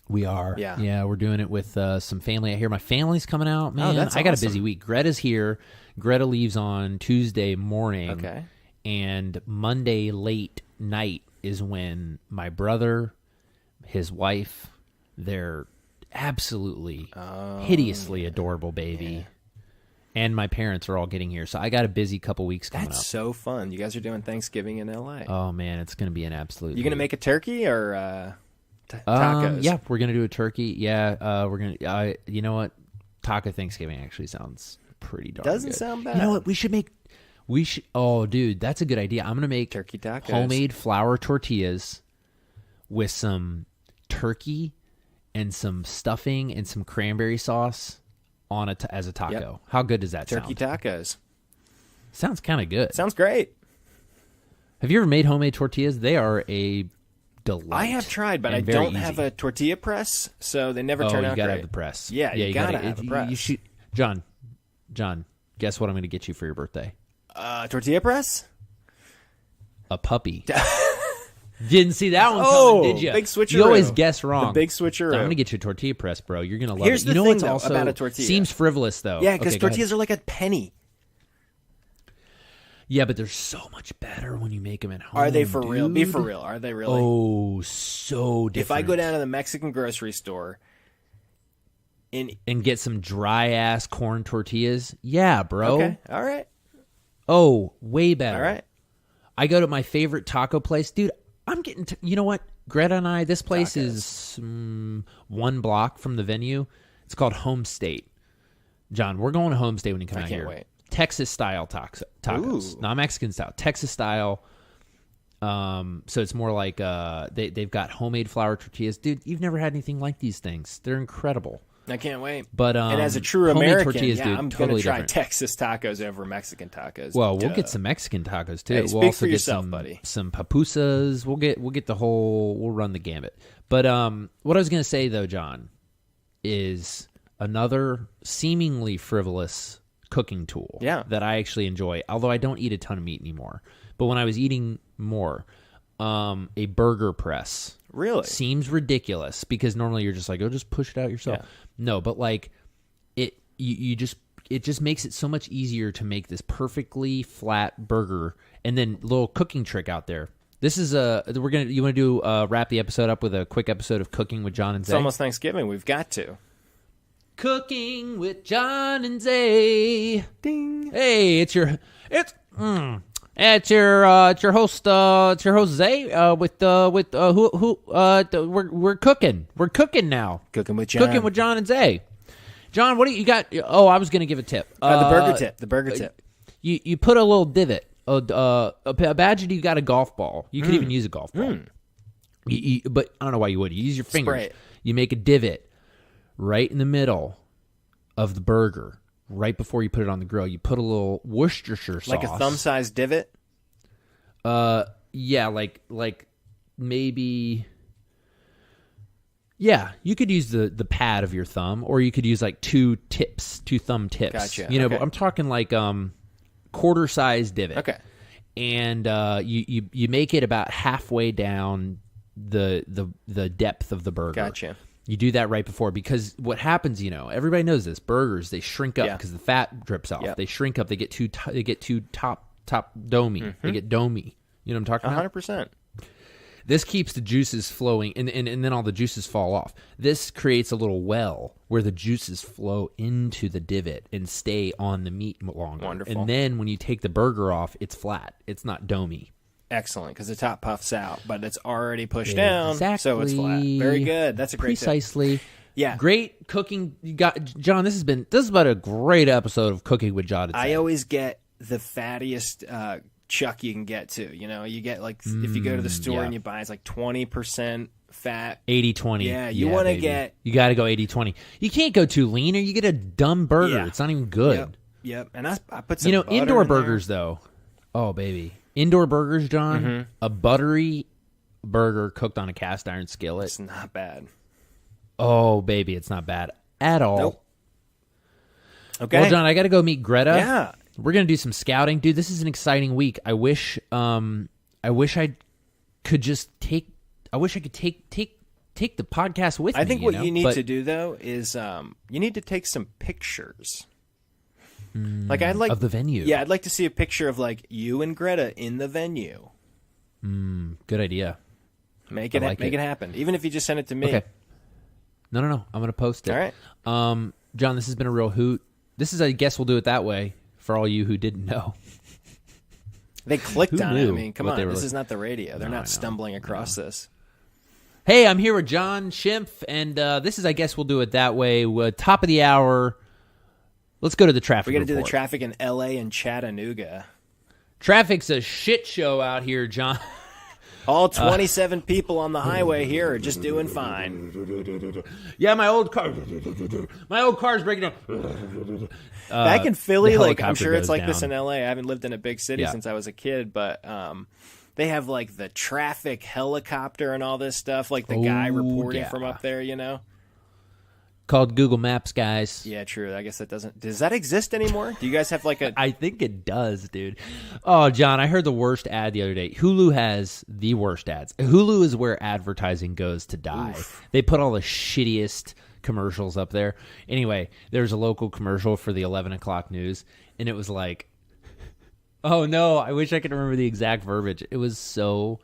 We are. Yeah, we're doing it with some family out here. My family's coming out, man. Oh, that's I got awesome. a busy week. Greta's here. Greta leaves on Tuesday morning. Okay. And Monday late night is when my brother, his wife, their absolutely hideously adorable baby, and my parents are all getting here. So I got a busy couple weeks coming up. That's so fun. You guys are doing Thanksgiving in LA. Oh, man, it's going to be an absolute... You going to make a turkey or... tacos? Yeah, we're gonna do a turkey. Yeah, we're gonna. You know what? Taco Thanksgiving actually sounds pretty darn Doesn't good. sound bad. You know what? We should. Oh, dude, that's a good idea. I'm gonna make turkey tacos, homemade flour tortillas with some turkey and some stuffing and some cranberry sauce on as a taco. Yep. How good does that turkey sound? tacos. Sounds kind of good. Sounds great. Have you ever made homemade tortillas? They are a delight. I have tried, but I don't have a tortilla press, so they never turn out great. You gotta have the press. Yeah, you gotta have a press. You should, John, guess what I'm gonna get you for your birthday? Tortilla press? A puppy. Didn't see that one coming, did you? Big switcheroo. You always guess wrong. The big switcheroo. I'm gonna get you a tortilla press, bro. You're gonna love Here's it. the You know thing, what's though, also about a tortilla. Seems frivolous though. Yeah, because tortillas are like a penny. Yeah, but they're so much better when you make them at home. Are they for real? Be for real. Are they really? Oh, so different. If I go down to the Mexican grocery store and get some dry ass corn tortillas, yeah, bro. Okay, all right. Oh, way better. All right. I go to my favorite taco place, dude. I'm getting. You know what? Greta and I, this place Tacos. is 1 block from the venue. It's called Home State. John, we're going to Home State when you come out here. I can't wait. Texas-style tacos. Ooh. Not Mexican-style. Texas-style. So it's more like they've got homemade flour tortillas. Dude, you've never had anything like these things. They're incredible. I can't wait. But and as a true homemade American, tortillas, dude, I'm totally going to try different. Texas tacos over Mexican tacos. Well, we'll get some Mexican tacos too. Hey, we'll speak also for get yourself, buddy. some pupusas. We'll get the whole. We'll run the gambit. But what I was going to say though, John, is another seemingly frivolous cooking tool. That I actually enjoy. Although I don't eat a ton of meat anymore. But when I was eating more, a burger press. Really? Seems ridiculous because normally you're just like, oh, just push it out yourself. Yeah. No, but like it just makes it so much easier to make this perfectly flat burger. And then little cooking trick out there. This is you want to do wrap the episode up with a quick episode of Cooking with John and Zay? It's almost Thanksgiving. We've got to. Cooking with John and Zay. Ding. Hey, it's your host Zay we're cooking. We're cooking now. Cooking with John. Cooking with John and Zay. John, what do you got? Oh, I was going to give a tip. The burger tip. You put a little divot. Imagine you got a golf ball. You could even use a golf ball. But I don't know why you would. You use your fingers. Spray it. You make a divot right in the middle of the burger. Right before you put it on the grill, you put a little Worcestershire sauce. Like a thumb-sized divot? Yeah, like maybe... Yeah, you could use the pad of your thumb, or you could use like two thumb tips. Gotcha. You know, okay. but I'm talking like quarter-sized divot. Okay. And you make it about halfway down the depth of the burger. Gotcha. You do that right before, because what happens, everybody knows this. Burgers, they shrink up because the fat drips off. Yep. They shrink up. They get too top domey. They get domey. You know what I'm talking about? 100%. This keeps the juices flowing, and then all the juices fall off. This creates a little well where the juices flow into the divot and stay on the meat longer. Wonderful. And then when you take the burger off, it's flat. It's not domey. Excellent, because the top puffs out, but it's already pushed down, so it's flat. Very good. That's a great tip. Precisely. Yeah. Great cooking. You got John. This is about a great episode of Cooking with John. I always get the fattiest chuck you can get to. You get like if you go to the store and you buy, it's like 20% fat. 80-20. Yeah, you want to get. You got to go 80-20. You can't go too lean, or you get a dumb burger. Yeah. It's not even good. Yep. And I put some. butter Indoor in there. burgers though. Oh baby. Indoor burgers, John, a buttery burger cooked on a cast iron skillet. It's not bad. Oh, baby, it's not bad at all. Nope. Okay. Well, John, I got to go meet Greta. Yeah. We're going to do some scouting. Dude, this is an exciting week. I wish I could just take the podcast with me. I think what you need to do, though, is you need to take some pictures. Of the venue. Yeah, I'd like to see a picture of like you and Greta in the venue. Good idea. Make it happen. Even if you just send it to me. Okay. No. I'm going to post it. All right. John, this has been a real hoot. This is, I guess we'll do it that way for all you who didn't know. They clicked on it. I mean, come on. This is not the radio. They're not stumbling across this. Hey, I'm here with John Schimpf, and this is, I guess we'll do it that way. Top of the hour. Let's go to the traffic. We got to do the report. traffic in L.A. and Chattanooga. Traffic's a shit show out here, John. All 27 people on the highway here are just doing fine. Yeah, my old car's breaking down. Back in Philly, the like I'm helicopter sure it's goes like this down. in L.A. I haven't lived in a big city since I was a kid, but they have like the traffic helicopter and all this stuff, like the guy reporting from up there, Called Google Maps, guys. Yeah, true. I guess that does that exist anymore? Do you guys have like a... I think it does, dude. Oh, John, I heard the worst ad the other day. Hulu has the worst ads. Hulu is where advertising goes to die. Oof. They put all the shittiest commercials up there. Anyway, there's a local commercial for the 11 o'clock news, and it was like, oh no, I wish I could remember the exact verbiage. It was so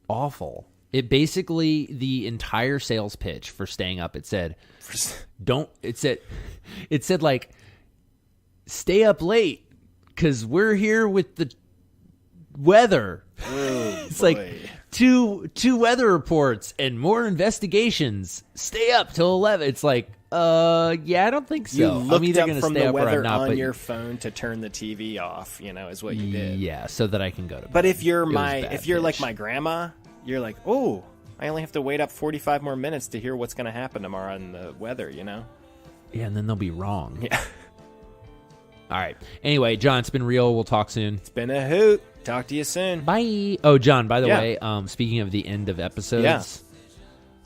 awful. It basically, the entire sales pitch for staying up, it said like, stay up late because we're here with the weather. Oh, it's boy. like two weather reports and more investigations. Stay up till 11. It's like, yeah, I don't think so. You looked I'm either up going to from stay the up or weather I'm not, on but your phone to turn the TV off, is what you did. Yeah, so that I can go to bed. But if you're bad, like my grandma, you're like, oh, I only have to wait up 45 more minutes to hear what's going to happen tomorrow in the weather, Yeah, and then they'll be wrong. Yeah. All right. Anyway, John, it's been real. We'll talk soon. It's been a hoot. Talk to you soon. Bye. Oh, John, by the way, speaking of the end of episodes,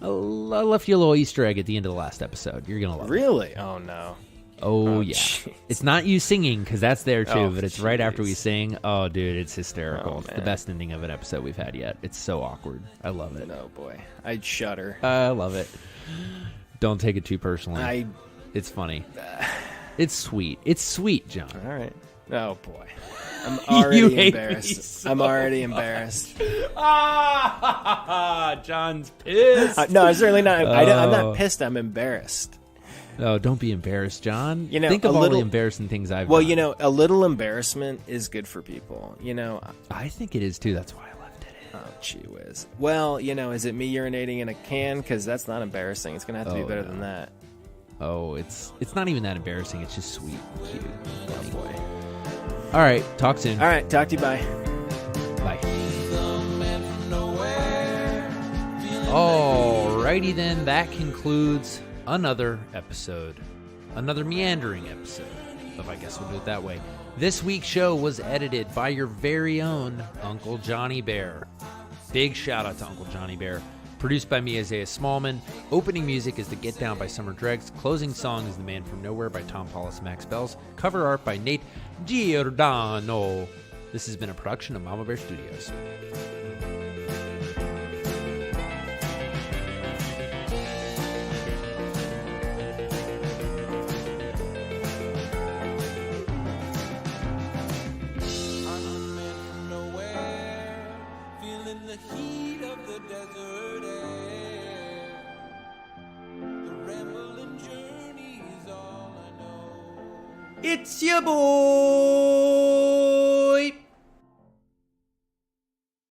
I left you a little Easter egg at the end of the last episode. You're going to love it. Really? Oh, no. Oh, yeah. Geez. It's not you singing, because that's there, too, but it's geez. right after we sing. Oh, dude, it's hysterical. It's the man. best ending of an episode we've had yet. It's so awkward. I love it. Oh, boy. I'd shudder. I love it. Don't take it too personally. It's funny. It's sweet. It's sweet, John. All right. Oh, boy. I'm already embarrassed. I'm already embarrassed. John's pissed. No, I'm certainly not. I'm not pissed. I'm embarrassed. Oh, don't be embarrassed, John. Think of all the embarrassing things I've done. A little embarrassment is good for people. I think it is, too. That's why I left it in. Oh, gee whiz. Well, is it me urinating in a can? Because that's not embarrassing. It's going to have to be better than that. Oh, it's not even that embarrassing. It's just sweet and cute. Oh, boy. All right. Talk soon. All right. Talk to you. Bye. Bye. Alrighty then. That concludes another episode. Another meandering episode of I Guess We'll Do It That Way. This week's show was edited by your very own Uncle Johnny Bear. Big shout out to Uncle Johnny Bear. Produced by me, Isaiah Smallman. Opening music is The Get Down by Summer Dregs. Closing song is The Man From Nowhere by Tom Paulus and Max Bells. Cover art by Nate Giordano. This has been a production of Mama Bear Studios. It's your boy.